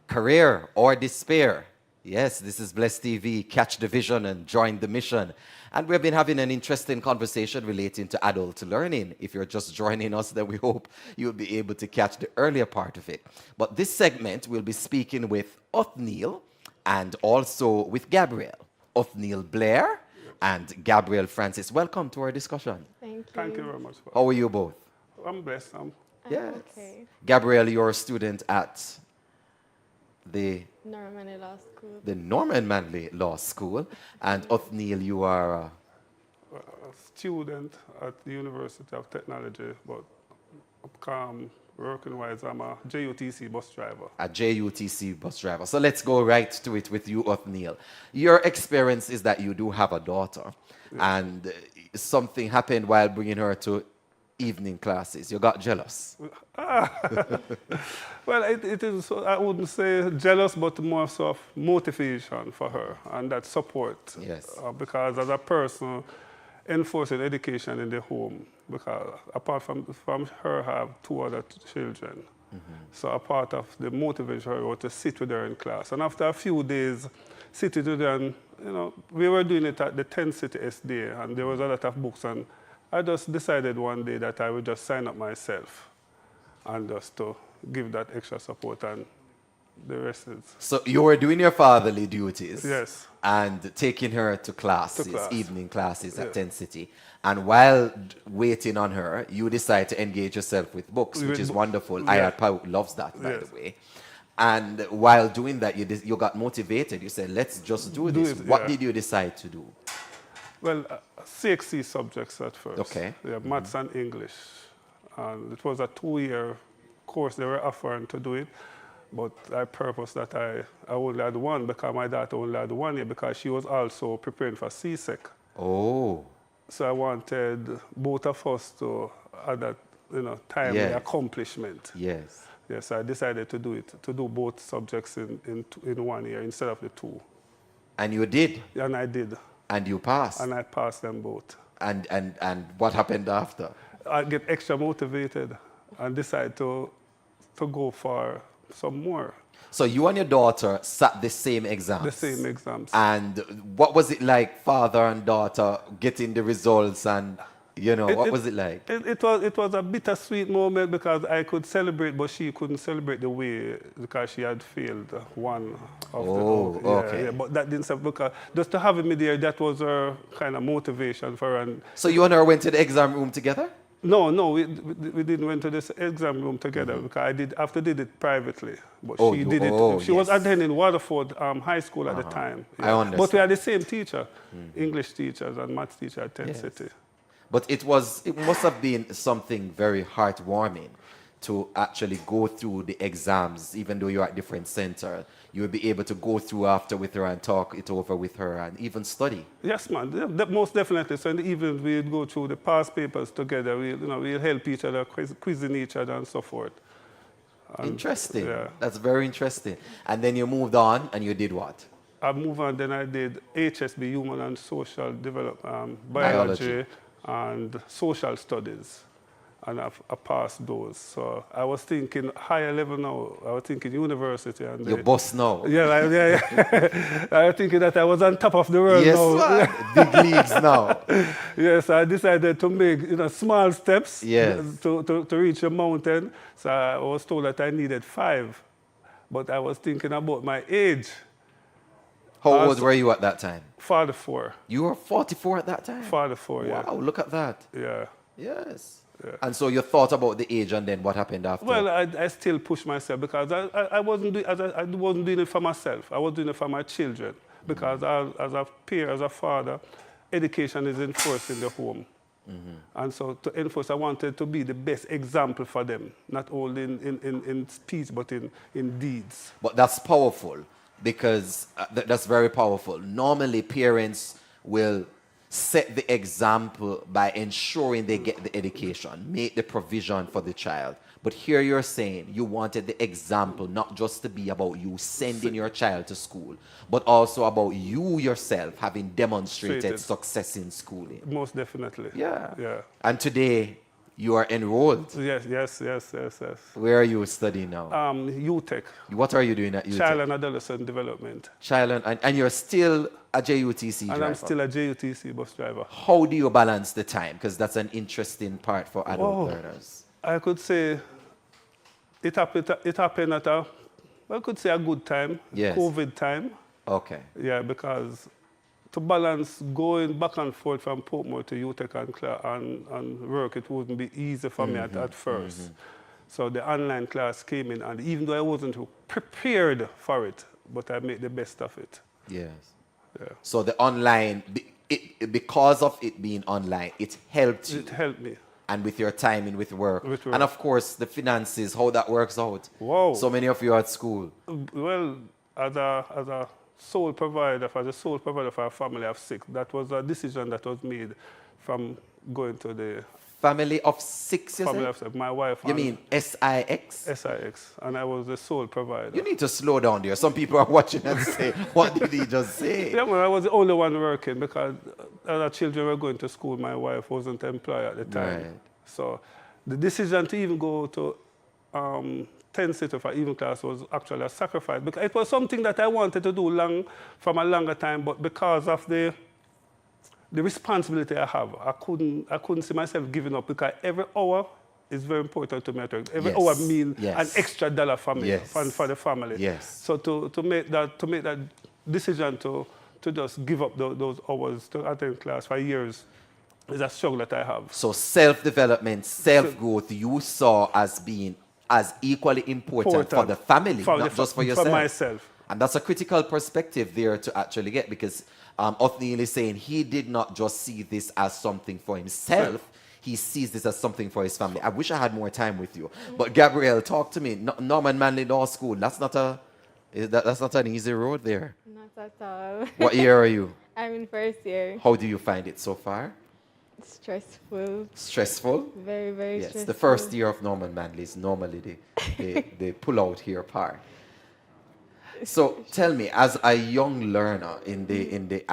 Career or Despair. Yes, this is Bless TV. Catch the vision and join the mission. And we've been having an interesting conversation relating to adult learning. If you're just joining us, then we hope you'll be able to catch the earlier part of it. But this segment, we'll be speaking with Othniel and also with Gabriel. Othniel Blair and Gabriel Francis. Welcome to our discussion. Thank you. Thank you very much. How are you both? I'm blessed. Yes. Okay. Gabriel, you're a student at the Norman Law School. Norman Manley Law School. And Othniel, you are a student at the University of Technology, but working-wise, I'm a JUTC bus driver. A JUTC bus driver. So let's go right to it with you, Othniel. Your experience is that you do have a daughter, and something happened while bringing her to evening classes. You got jealous. Well, it is, I wouldn't say jealous, but more sort of motivation for her and that support. Yes. Because as a person, enforcing education in the home, because apart from her, I have two other children. So a part of the motivation her was to sit with her in class. And after a few days, sitting with her, and, we were doing it at the 10th City SDA, and there was a lot of books, and I just decided one day that I would just sign up myself and just to give that extra support, and the rest is... So you were doing your fatherly duties. Yes. And taking her to classes, evening classes at Yes. 10 City. And while waiting on her, you decide to engage yourself with books, which is wonderful. Yeah. Pau loves that, by Yes. the way. And while doing that, you got motivated. You said, let's just do this. What did you decide to do? Well, CXC subjects at first. Okay. Yeah, maths and English. And it was a 2-year course they were offering to do it. But I purposed that I only had one, because my daughter only had 1 year, because she was also preparing for CSEC. Oh. So I wanted both of us to have that, timely accomplishment. Yes. Yes, I decided to do both subjects in 1 year instead of the 2. And you did? And I did. And you passed? And I passed them both. And what happened after? I get extra motivated and decide to go for some more. So you and your daughter sat the same exams? The same exams. And what was it like, father and daughter, getting the results, and, what was it like? It was a bittersweet moment, because I could celebrate, but she couldn't celebrate the way, because she had failed one of the... okay. Yeah, but that didn't stop, because just to have me there, that was her kind of motivation for her. And so you and her went to the exam room together? No, we didn't went to this exam room together, because I did it privately. But she did it. She was attending Waterford High School at the time. I understand. But we had the same teacher, English teachers and maths teacher at 10th City. But it must have been something very heartwarming to actually go through the exams, even though you're at different center. You will be able to go through after with her and talk it over with her and even study. Yes, man, most definitely. So in the evenings, we'd go through the past papers together. We'll help each other, quizzing each other and so forth. And, interesting. Yeah. That's very interesting. And then you moved on and you did what? I moved on, then I did HSB, Human and Social Development, Biology and Social Studies. And I passed those. So I was thinking higher level now. I was thinking university. And your boss now. Yeah. I was thinking that I was on top of the world now. Big leagues now. Yes, I decided to make small steps to reach a mountain. So I was told that I needed 5. But I was thinking about my age. How old were you at that time? 44. You were 44 at that time? 44, yeah. Wow, look at that. Yeah. Yes. Yeah. And so you thought about the age, and then what happened after? Well, I still pushed myself, because I wasn't doing it for myself. I was doing it for my children, because as a peer, as a father, education is enforced in the home. And so to enforce, I wanted to be the best example for them, not only in speech, but in deeds. But that's powerful because that's very powerful. Normally, parents will set the example by ensuring they get the education, make the provision for the child. But here you're saying you wanted the example not just to be about you sending your child to school, but also about you yourself having demonstrated success in schooling. Most definitely. Yeah. Yeah. And today, you are enrolled. Yes. Where are you studying now? UTech. What are you doing at UTech? Child and Adolescent Development. And you're still a JUTC driver? And I'm still a JUTC bus driver. How do you balance the time? Because that's an interesting part for adult learners. I could say it happened at a good time, yes. COVID time. Okay. Yeah, because to balance going back and forth from Portmore to UTech and work, it wouldn't be easy for me at first. So the online class came in, and even though I wasn't prepared for it, but I made the best of it. Yes. Yeah. So the online, because of it being online, it helped you. It helped me. And with your timing with work. And of course, the finances, how that works out. Wow. So many of you are at school. Well, as a sole provider, for a family of 6, that was a decision that was made from going to the... Family of 6, you family said? of 6. My wife... You mean SIX? SIX. And I was the sole provider. You need to slow down there. Some people are watching and say, what did he just say? Yeah, well, I was the only one working because other children were going to school. My wife wasn't employed at the time. Right. So the decision to even go to 10 seater for evening class was actually a sacrifice, because it was something that I wanted to do from a longer time, but because of the responsibility I have, I couldn't see myself giving up, because every hour is very important to me. Every hour means an extra dollar for me, for the family. Yes. So to make that decision to just give up those hours to attend class for years is a struggle that I have. So self-development, self-growth, you saw as being as equally important for the family, not just for yourself. For myself. And that's a critical perspective there to actually get, because Othniel is saying he did not just see this as something for himself, he sees this as something for his family. I wish I had more time with you. But Gabrielle, talk to me. Norman Manley Law School, that's not an easy road there. Not at all. What year are you? I'm in first year. How do you find it so far? Stressful. Stressful? Very, very stressful. Yes, the first year of Norman Manley is normally the pull out here part. So tell me, as a young learner in the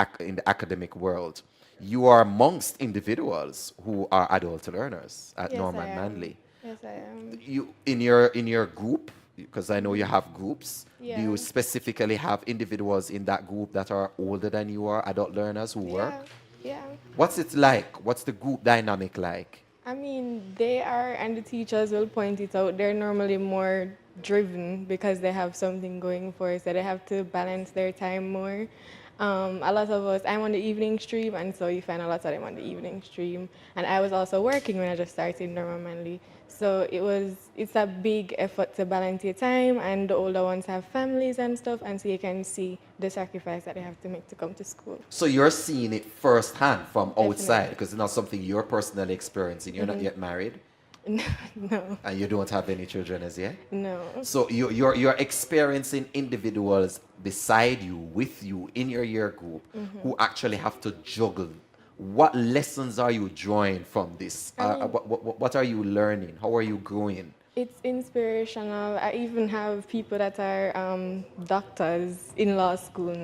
academic world, you are amongst individuals who are adult learners at Norman Manley. Yes, I am. You in your group, because I know you have groups. Yeah. Do you specifically have individuals in that group that are older than you are, adult learners who work? Yeah. What's it like? What's the group dynamic like? I mean, they are, and the teachers will point it out, they're normally more driven because they have something going for us, so they have to balance their time more. A lot of us, I'm on the evening stream, and so you find a lot of them on the evening stream. And I was also working when I just started Norman Manley. So it's a big effort to balance your time, and the older ones have families and stuff, and so you can see the sacrifice that they have to make to come to school. So you're seeing it firsthand from outside, because it's not something you're personally experiencing. You're not yet married? No. And you don't have any children as yet? No. So you're experiencing individuals beside you, with you, in your year group, who actually have to juggle. What lessons are you drawing from this? What are you learning? How are you growing? It's inspirational. I even have people that are doctors in law school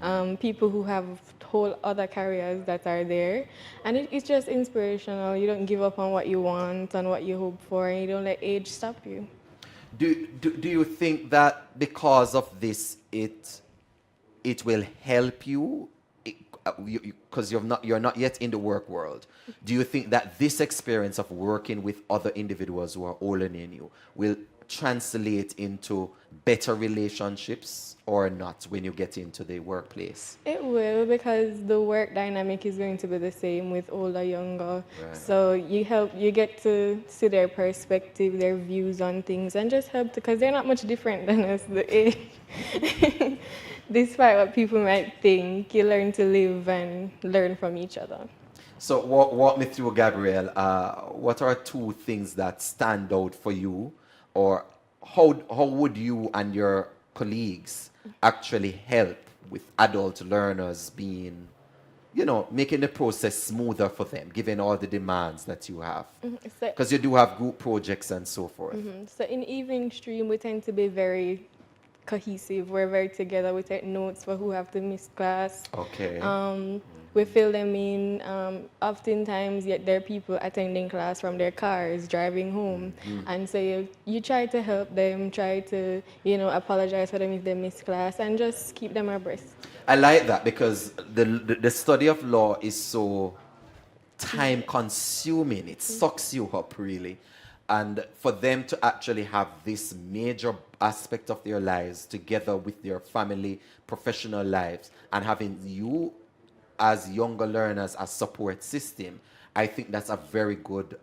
now, people who have whole other careers that are there. And it's just inspirational. You don't give up on what you want and what you hope for, and you don't let age stop you. Do you think that because of this, it will help you? Because you're not yet in the work world. Do you think that this experience of working with other individuals who are older than you will translate into better relationships or not when you get into the workplace? It will, because the work dynamic is going to be the same with older, younger. Right. So you get to see their perspective, their views on things, and just help, because they're not much different than us, the age. Despite what people might think, you learn to live and learn from each other. So walk me through, Gabrielle. What are two things that stand out for you, or how would you and your colleagues actually help with adult learners being, making the process smoother for them, given all the demands that you have? Because you do have group projects and so forth. So in evening stream, we tend to be very cohesive. We're very together. We take notes for who have to miss class. Okay. We fill them in. Oftentimes, yet there are people attending class from their cars, driving home. And so you try to help them, try to, apologize for them if they miss class, and just keep them abreast. I like that, because the study of law is so time consuming. It sucks you up, really. And for them to actually have this major aspect of their lives together with their family, professional lives, and having you as younger learners as support system, I think that's a very good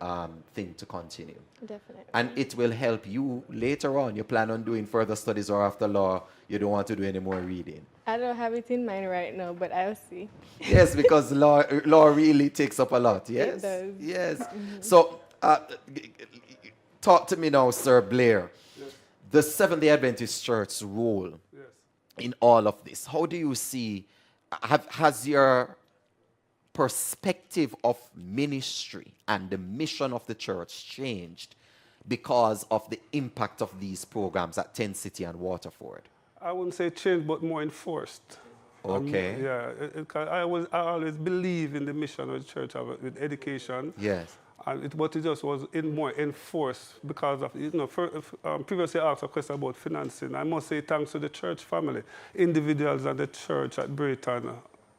thing to continue. Definitely. And it will help you later on. You plan on doing further studies, or after law, you don't want to do any more reading? I don't have it in mind right now, but I'll see. Yes, because law really takes up a lot. Yes. It does. Yes. So talk to me now, Sir Blair. Yes. The Seventh-day Adventist Church's role in all of this. How do you see, has your perspective of ministry and the mission of the church changed because of the impact of these programs at Tent City and Waterford? I wouldn't say changed, but more enforced. Okay. I always believe in the mission of the church with education. Yes. And but it just was more enforced because of, previously I asked a question about financing. I must say thanks to the church family, individuals and the church at Brayton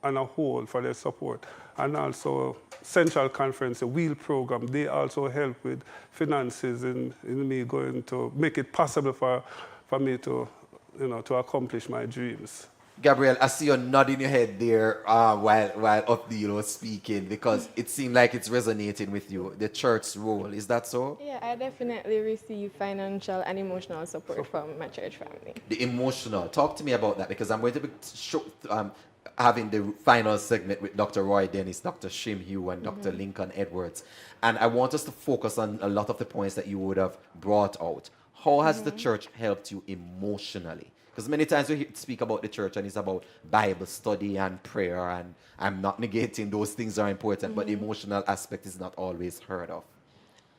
and a whole for their support. And also Central Conference, the WHEEL program, they also help with finances in me going to make it possible for me to, to accomplish my dreams. Gabrielle, I see you nodding your head there while Updeal was speaking, because it seemed like it's resonating with you, the church's role. Is that so? Yeah, I definitely receive financial and emotional support from my church family. The emotional. Talk to me about that, because I'm going to be having the final segment with Dr. Roy Dennis, Dr. Shim Hugh, and Dr. Lincoln Edwards. And I want us to focus on a lot of the points that you would have brought out. How has the church helped you emotionally? Because many times we speak about the church and it's about Bible study and prayer, and I'm not negating those things are important, but the emotional aspect is not always heard of.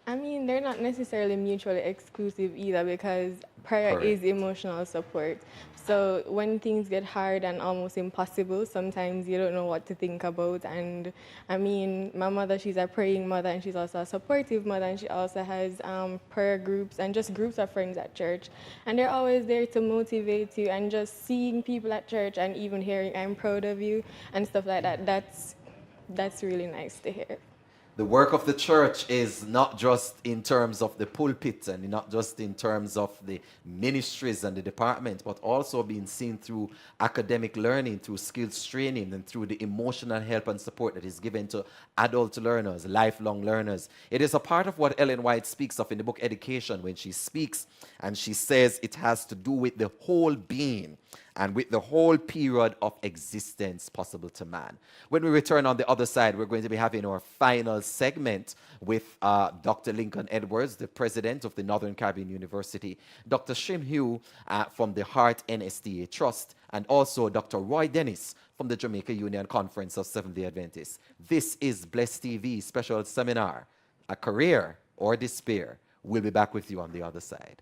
I mean, they're not necessarily mutually exclusive either, because prayer is emotional support. So when things get hard and almost impossible, sometimes you don't know what to think about. And I mean, my mother, she's a praying mother, and she's also a supportive mother, and she also has prayer groups and just groups of friends at church. And they're always there to motivate you, and just seeing people at church and even hearing "I'm proud of you" and stuff like that, that's really nice to hear. The work of the church is not just in terms of the pulpit and not just in terms of the ministries and the department, but also being seen through academic learning, through skills training, and through the emotional help and support that is given to adult learners, lifelong learners. It is a part of what Ellen White speaks of in the book Education, when she speaks and she says it has to do with the whole being and with the whole period of existence possible to man. When we return on the other side, we're going to be having our final segment with Dr. Lincoln Edwards, the president of the Northern Caribbean University, Dr. Shim Hugh from the Heart NSTA Trust, and also Dr. Roy Dennis from the Jamaica Union Conference of Seventh-day Adventists. This is Bless TV special seminar, A Career or Despair. We'll be back with you on the other side.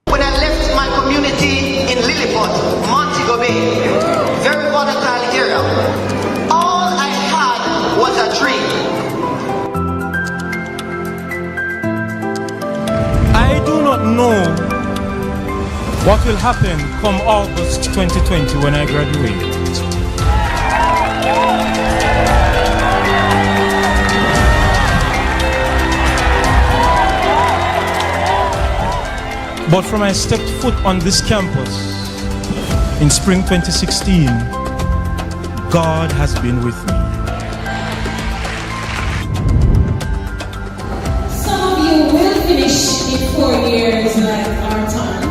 When I left my community in Lilliput, Montego Bay, very volatile area, all I had was a dream. I do not know what will happen come August 2020 when I graduate. But from I stepped foot on this campus in spring 2016, God has been with me. Some of you will finish in 4 years like our time.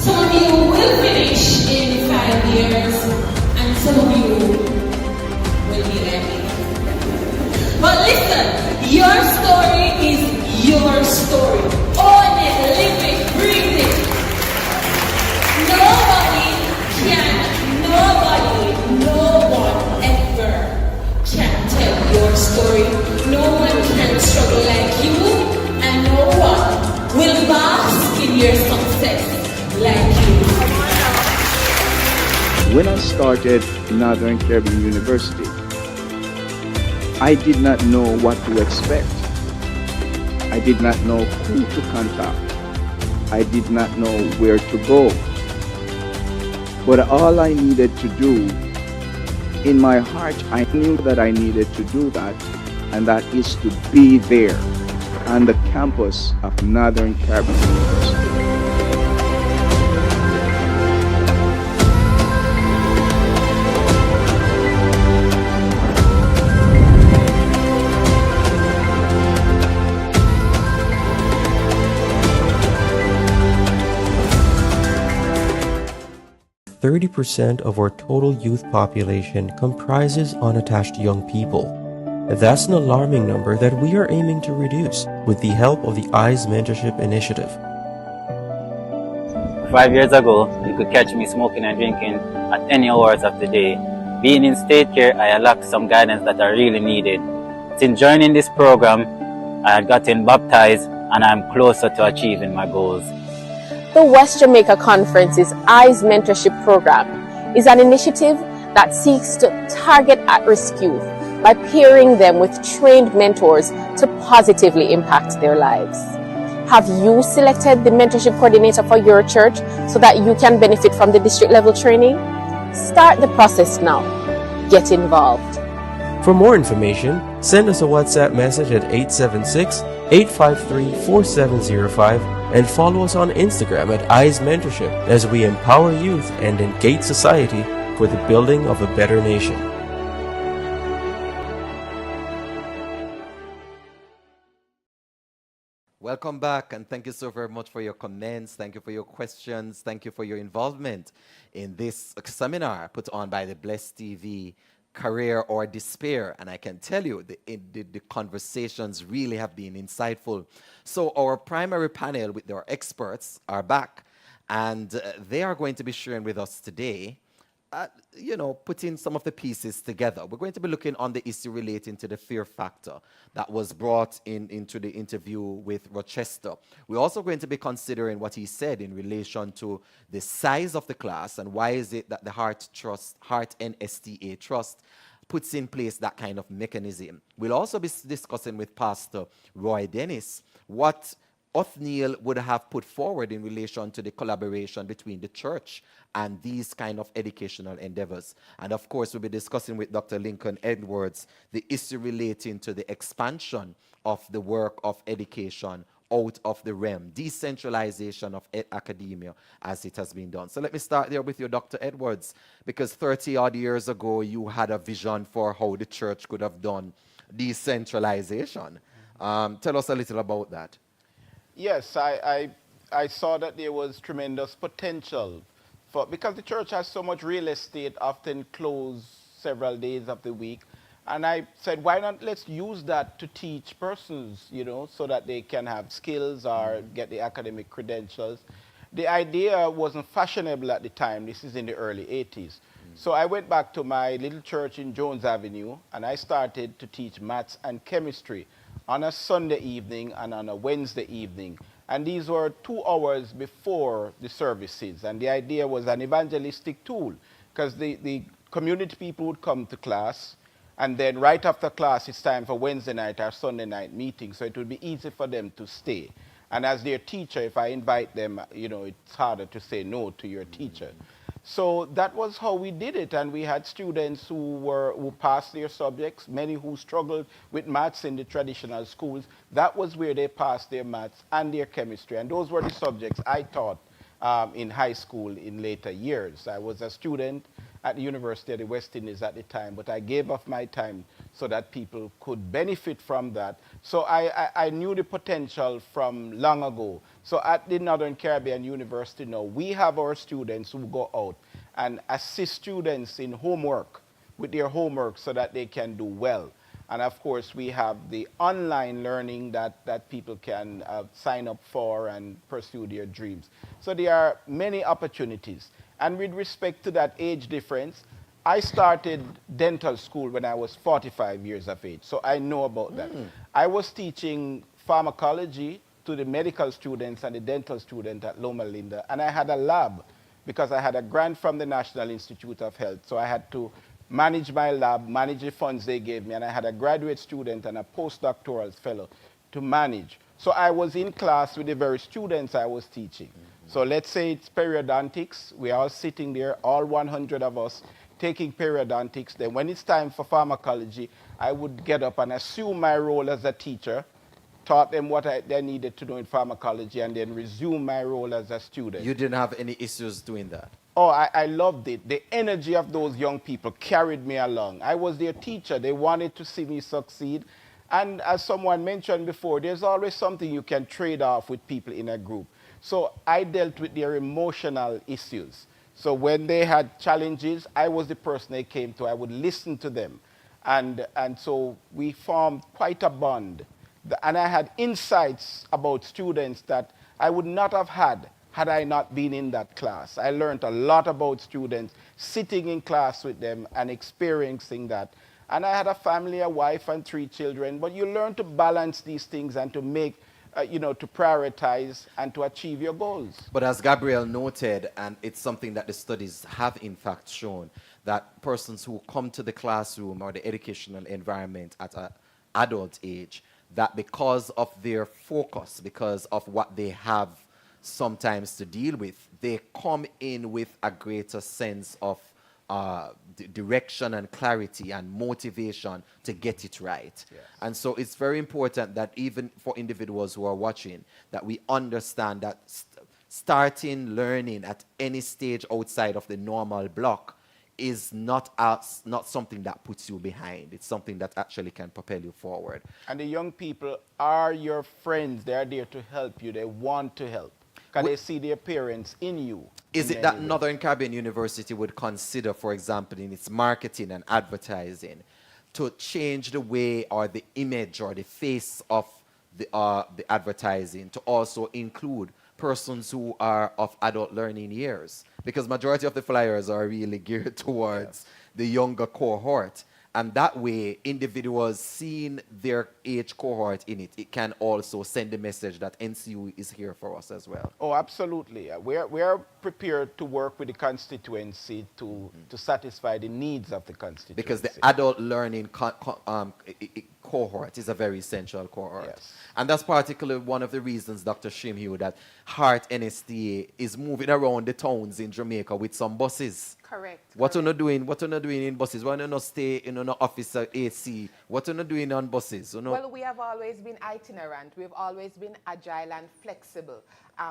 Some of you will finish in 5 years, and some of you will be like me. But listen, your story is your story. Own it, live it, breathe it. No one ever can tell your story. No one can struggle like you, and no one will bask in your success like you. When I started Northern Caribbean University, I did not know what to expect. I did not know who to contact. I did not know where to go. But all I needed to do, in my heart, I knew that I needed to do that, and that is to be there on the campus of Northern Caribbean University. 30% of our total youth population comprises unattached young people. That's an alarming number that we are aiming to reduce with the help of the EYES Mentorship Initiative. 5 years ago, you could catch me smoking and drinking at any hours of the day. Being in state care, I lacked some guidance that I really needed. Since joining this program, I had gotten baptized and I'm closer to achieving my goals. The West Jamaica Conference's EYES Mentorship Program is an initiative that seeks to target at-risk youth by pairing them with trained mentors to positively impact their lives. Have you selected the mentorship coordinator for your church so that you can benefit from the district level training? Start the process now. Get involved. For more information, send us a WhatsApp message at 876-853-4705 and follow us on Instagram at EYES Mentorship as we empower youth and engage society for the building of a better nation. Welcome back, and thank you so very much for your comments. Thank you for your questions. Thank you for your involvement in this seminar put on by the Blessed TV, Career or Despair. And I can tell you, the conversations really have been insightful. So our primary panel with our experts are back, and they are going to be sharing with us today putting some of the pieces together. We're going to be looking on the issue relating to the fear factor that was brought into the interview with Rochester. We're also going to be considering what he said in relation to the size of the class and why is it that the Heart NSTA Trust puts in place that kind of mechanism. We'll also be discussing with Pastor Roy Dennis what Othniel would have put forward in relation to the collaboration between the church and these kind of educational endeavors. And of course, we'll be discussing with Dr. Lincoln Edwards the issue relating to the expansion of the work of education out of the realm, decentralization of academia as it has been done. So let me start there with you, Dr. Edwards, because 30 odd years ago, you had a vision for how the church could have done decentralization. Tell us a little about that. Yes, I saw that there was tremendous potential because the church has so much real estate, often closed several days of the week. And I said, why not let's use that to teach persons, so that they can have skills or get the academic credentials. The idea wasn't fashionable at the time. This is in the early 80s. So I went back to my little church in Jones Avenue, and I started to teach maths and chemistry on a Sunday evening and on a Wednesday evening. And these were 2 hours before the services. And the idea was an evangelistic tool, because the community people would come to class, and then right after class, it's time for Wednesday night or Sunday night meeting, so it would be easy for them to stay. And as their teacher, if I invite them, it's harder to say no to your teacher. So that was how we did it, and we had students who passed their subjects, many who struggled with maths in the traditional schools. That was where they passed their maths and their chemistry, and those were the subjects I taught in high school in later years. I was a student at the University of the West Indies at the time, but I gave up my time so that people could benefit from that. So I knew the potential from long ago. So at the Northern Caribbean University now, we have our students who go out and assist students in homework, with their homework so that they can do well. And of course, we have the online learning that people can sign up for and pursue their dreams. So there are many opportunities. And with respect to that age difference, I started dental school when I was 45 years of age, so I know about that. I was teaching pharmacology to the medical students and the dental student at Loma Linda, and I had a lab because I had a grant from the National Institute of Health, so I had to manage my lab, manage the funds they gave me, and I had a graduate student and a postdoctoral fellow to manage. So I was in class with the very students I was teaching. So let's say it's periodontics. We're all sitting there, all 100 of us, taking periodontics. Then when it's time for pharmacology, I would get up and assume my role as a teacher, taught them what they needed to know in pharmacology, and then resume my role as a student. You didn't have any issues doing that? Oh, I loved it. The energy of those young people carried me along. I was their teacher. They wanted to see me succeed. And as someone mentioned before, there's always something you can trade off with people in a group. So I dealt with their emotional issues. So when they had challenges, I was the person they came to. I would listen to them. And so we formed quite a bond. And I had insights about students that I would not have had I not been in that class. I learned a lot about students, sitting in class with them and experiencing that. And I had a family, a wife and 3 children, but you learn to balance these things and to make, to prioritize and to achieve your goals. But as Gabriel noted, and it's something that the studies have in fact shown, that persons who come to the classroom or the educational environment at an adult age, that because of their focus, because of what they have sometimes to deal with, they come in with a greater sense of direction and clarity and motivation to get it right. Yes. And so it's very important that even for individuals who are watching, that we understand that starting learning at any stage outside of the normal block is not something that puts you behind. It's something that actually can propel you forward. And the young people are your friends. They are there to help you. They want to help because they see their parents in you. Is it that Northern Caribbean University would consider, for example, in its marketing and advertising, to change the way or the image or the face of the advertising to also include persons who are of adult learning years? Because majority of the flyers are really geared towards the younger cohort. And that way, individuals seeing their age cohort in it, it can also send a message that NCU is here for us as well. Oh, absolutely. We are prepared to work with the constituency to satisfy the needs of the constituency. Because the adult learning cohort is a very essential cohort. Yes. And that's particularly one of the reasons, Dr. Shimhue, that Heart NSTA is moving around the towns in Jamaica with some buses. Correct. What are you doing in buses? Why not stay in an office at AC? What are you doing on buses? Well, we have always been itinerant. We've always been agile and flexible.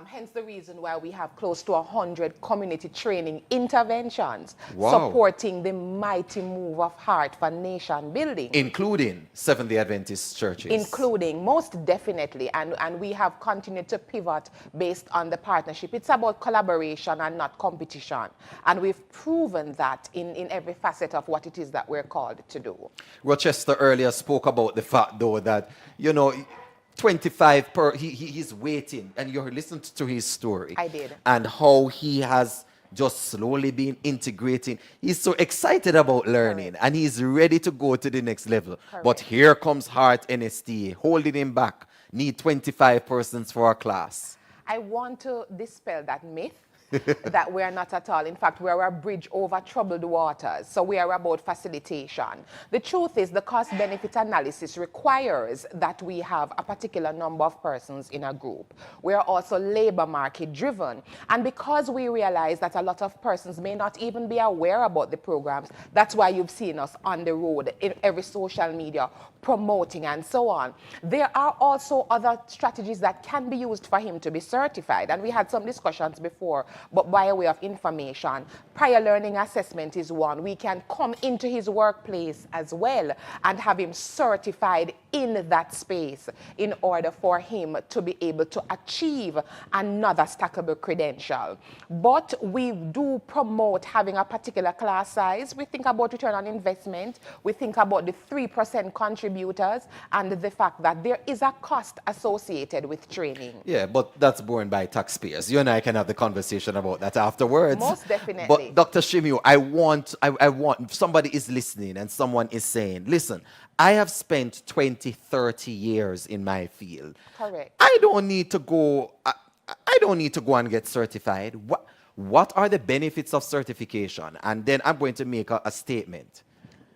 Hence the reason why we have close to 100 community training interventions supporting the mighty move of heart for nation building. Including Seventh-day Adventist churches. Including, most definitely. And we have continued to pivot based on the partnership. It's about collaboration and not competition. And we've proven that in every facet of what it is that we're called to do. Rochester earlier spoke about the fact, though, that, 25 per, he's waiting, and you listened to his story. I did. And how he has just slowly been integrating. He's so excited about learning, and he's ready to go to the next level. But here comes Heart NSTA, holding him back. Need 25 persons for a class. I want to dispel that myth. that we are not at all. In fact, we are a bridge over troubled waters. So we are about facilitation. The truth is the cost-benefit analysis requires that we have a particular number of persons in a group. We are also labor market driven. And because we realize that a lot of persons may not even be aware about the programs, that's why you've seen us on the road in every social media promoting and so on. There are also other strategies that can be used for him to be certified. And we had some discussions before, but by way of information, prior learning assessment is one. We can come into his workplace as well and have him certified in that space in order for him to be able to achieve another stackable credential. But we do promote having a particular class size. We think about return on investment. We think about the 3% contributors and the fact that there is a cost associated with training. Yeah, but that's borne by taxpayers. You and I can have the conversation about that afterwards. Most definitely. But Dr. Shimiu, I want, if somebody is listening and someone is saying, listen, I have spent 20, 30 years in my field. Correct. I don't need to go and get certified. What are the benefits of certification? And then I'm going to make a statement.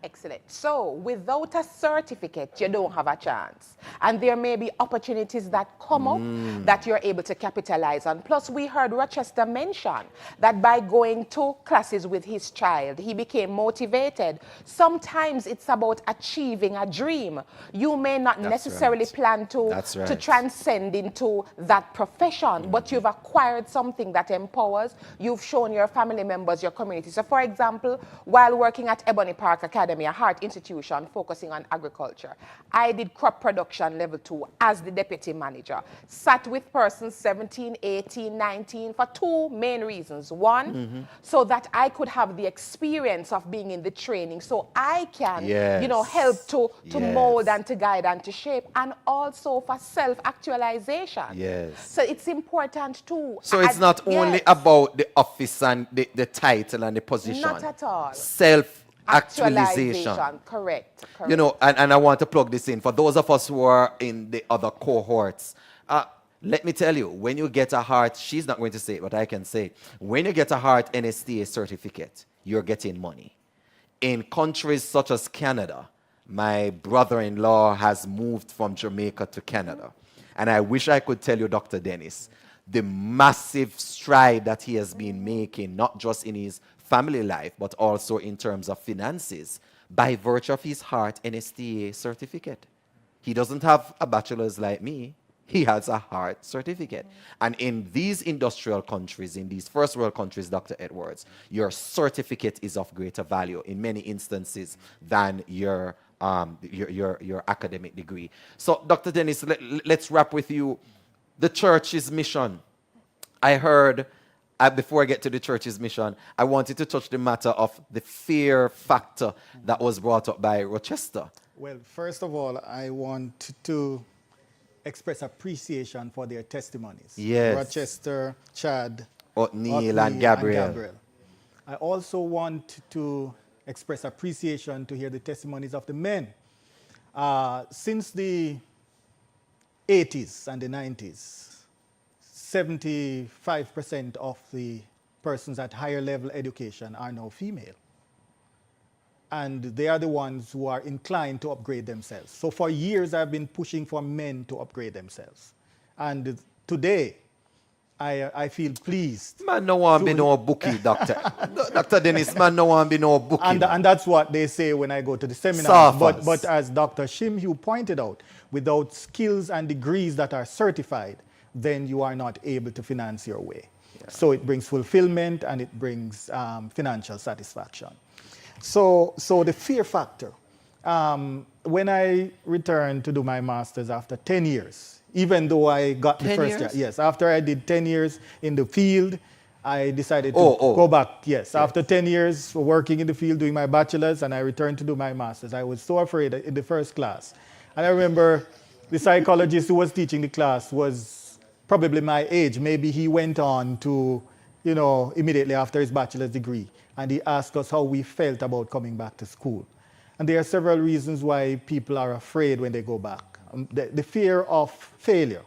Excellent. So without a certificate, you don't have a chance. And there may be opportunities that come up that you're able to capitalize on. Plus, we heard Rochester mention that by going to classes with his child, he became motivated. Sometimes it's about achieving a dream. You may not necessarily plan to transcend into that profession, but you've acquired something that empowers. You've shown your family members, your community. So for example, while working at Ebony Park Academy, a heart institution focusing on agriculture, I did crop production level 2 as the deputy manager. Sat with persons 17, 18, 19 for two main reasons. One, so that I could have the experience of being in the training so I can, help to mold and to guide and to shape, and also for self-actualization. Yes. So it's important too. So it's not only about the office and the title and the position. Not at all. Self-actualization. Correct. You know, and I want to plug this in. For those of us who are in the other cohorts, let me tell you, when you get a heart, she's not going to say it, but I can say, when you get a heart NSTA certificate, you're getting money. In countries such as Canada, my brother-in-law has moved from Jamaica to Canada. And I wish I could tell you, Dr. Dennis, the massive stride that he has been making, not just in his family life, but also in terms of finances, by virtue of his heart NSTA certificate. He doesn't have a bachelor's like me. He has a heart certificate. And in these industrial countries, in these first world countries, Dr. Edwards, your certificate is of greater value in many instances than your academic degree. So, Dr. Dennis, let's wrap with you. The church's mission. I heard, before I get to the church's mission, I wanted to touch the matter of the fear factor that was brought up by Rochester. Well, first of all, I want to express appreciation for their testimonies. Yes. Rochester, Chad, Othniel and Gabriel. I also want to express appreciation to hear the testimonies of the men. Since the 80s and the 90s, 75% of the persons at higher level education are now female. And they are the ones who are inclined to upgrade themselves. So for years, I've been pushing for men to upgrade themselves. And today, I feel pleased. Man, no one be no bookie, doctor. Dr. Dennis, man, no one be no bookie. And that's what they say when I go to the seminar. But as Dr. Shimhu pointed out, without skills and degrees that are certified, then you are not able to finance your way. Yeah. So it brings fulfillment and it brings financial satisfaction. So the fear factor. When I returned to do my master's after 10 years, even though I got the first year, yes, after I did 10 years in the field, I decided to go back. Yes, after 10 years working in the field, doing my bachelor's, and I returned to do my master's. I was so afraid in the first class. And I remember the psychologist who was teaching the class was probably my age. Maybe he went on to, immediately after his bachelor's degree. And he asked us how we felt about coming back to school. And there are several reasons why people are afraid when they go back. The fear of failure,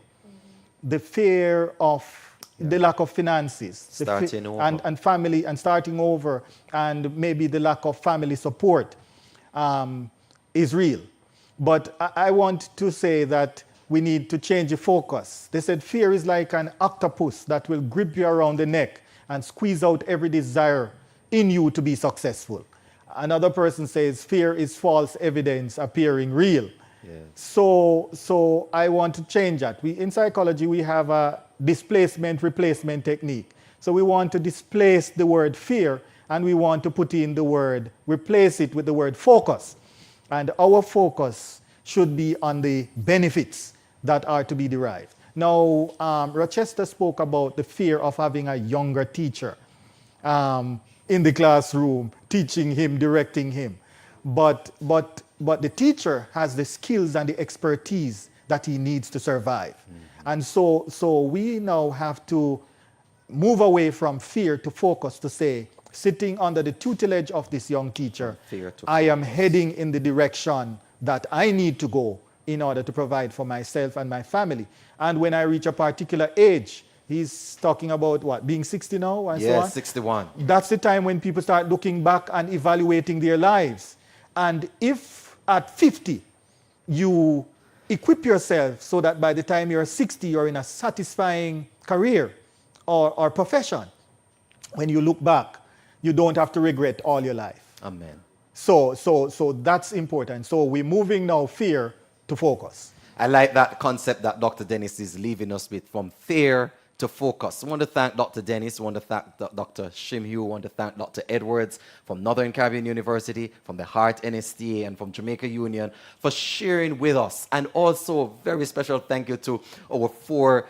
the fear of the lack of finances, Starting over. and family, and starting over, and maybe the lack of family support is real. But I want to say that we need to change the focus. They said fear is like an octopus that will grip you around the neck and squeeze out every desire in you to be successful. Another person says fear is false evidence appearing real. Yeah. So I want to change that. In psychology, we have a displacement replacement technique. So we want to displace the word fear, and we want to put in the word, replace it with the word focus. And our focus should be on the benefits that are to be derived. Now, Rochester spoke about the fear of having a younger teacher in the classroom, teaching him, directing him. But the teacher has the skills and the expertise that he needs to survive. And so we now have to move away from fear to focus, to say, sitting under the tutelage of this young teacher, I am heading in the direction that I need to go in order to provide for myself and my family. And when I reach a particular age, he's talking about what, being 60 now and so on? 61. That's the time when people start looking back and evaluating their lives. And if at 50, you equip yourself so that by the time you're 60, you're in a satisfying career or profession, when you look back, you don't have to regret all your life. Amen. So that's important. So we're moving now fear to focus. I like that concept that Dr. Dennis is leaving us with, from fear to focus. I want to thank Dr. Dennis, I want to thank Dr. Shimhue, I want to thank Dr. Edwards from Northern Caribbean University, from the Heart NSTA, and from Jamaica Union for sharing with us. And also a very special thank you to our 4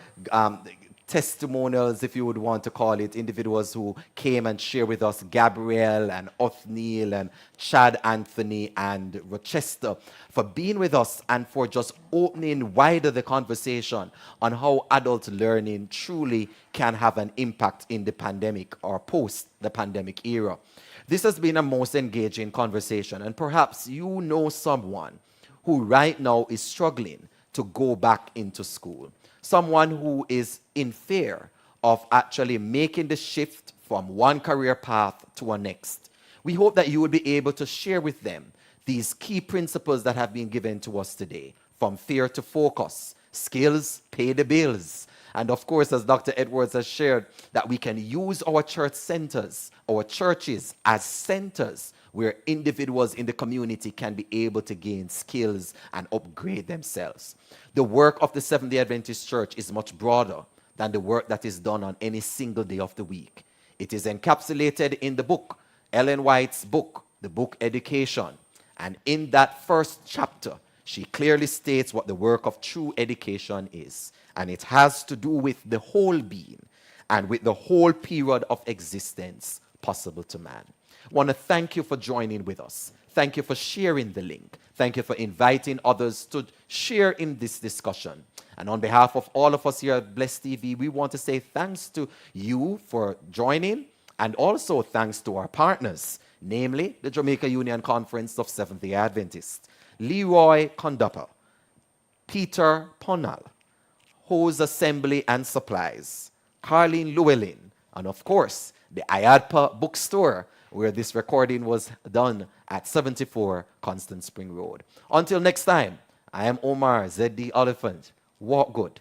testimonials, if you would want to call it, individuals who came and shared with us, Gabrielle and Othniel and Chad Anthony and Rochester, for being with us and for just opening wider the conversation on how adult learning truly can have an impact in the pandemic or post the pandemic era. This has been a most engaging conversation, and perhaps you know someone who right now is struggling to go back into school. Someone who is in fear of actually making the shift from one career path to a next. We hope that you will be able to share with them these key principles that have been given to us today, from fear to focus, skills pay the bills. And of course, as Dr. Edwards has shared, that we can use our church centers, our churches as centers where individuals in the community can be able to gain skills and upgrade themselves. The work of the Seventh-day Adventist Church is much broader than the work that is done on any single day of the week. It is encapsulated in the book, Ellen White's book, the book Education. And in that first chapter, she clearly states what the work of true education is. And it has to do with the whole being and with the whole period of existence possible to man. I want to thank you for joining with us. Thank you for sharing the link. Thank you for inviting others to share in this discussion. And on behalf of all of us here at Bless TV, we want to say thanks to you for joining, and also thanks to our partners, namely the Jamaica Union Conference of Seventh-day Adventists, Leroy Condupa, Peter Ponal, Hose Assembly and Supplies, Carlene Llewellyn, and of course, the IADPA bookstore, where this recording was done at 74 Constant Spring Road. Until next time, I am Omar ZD Oliphant. Walk good.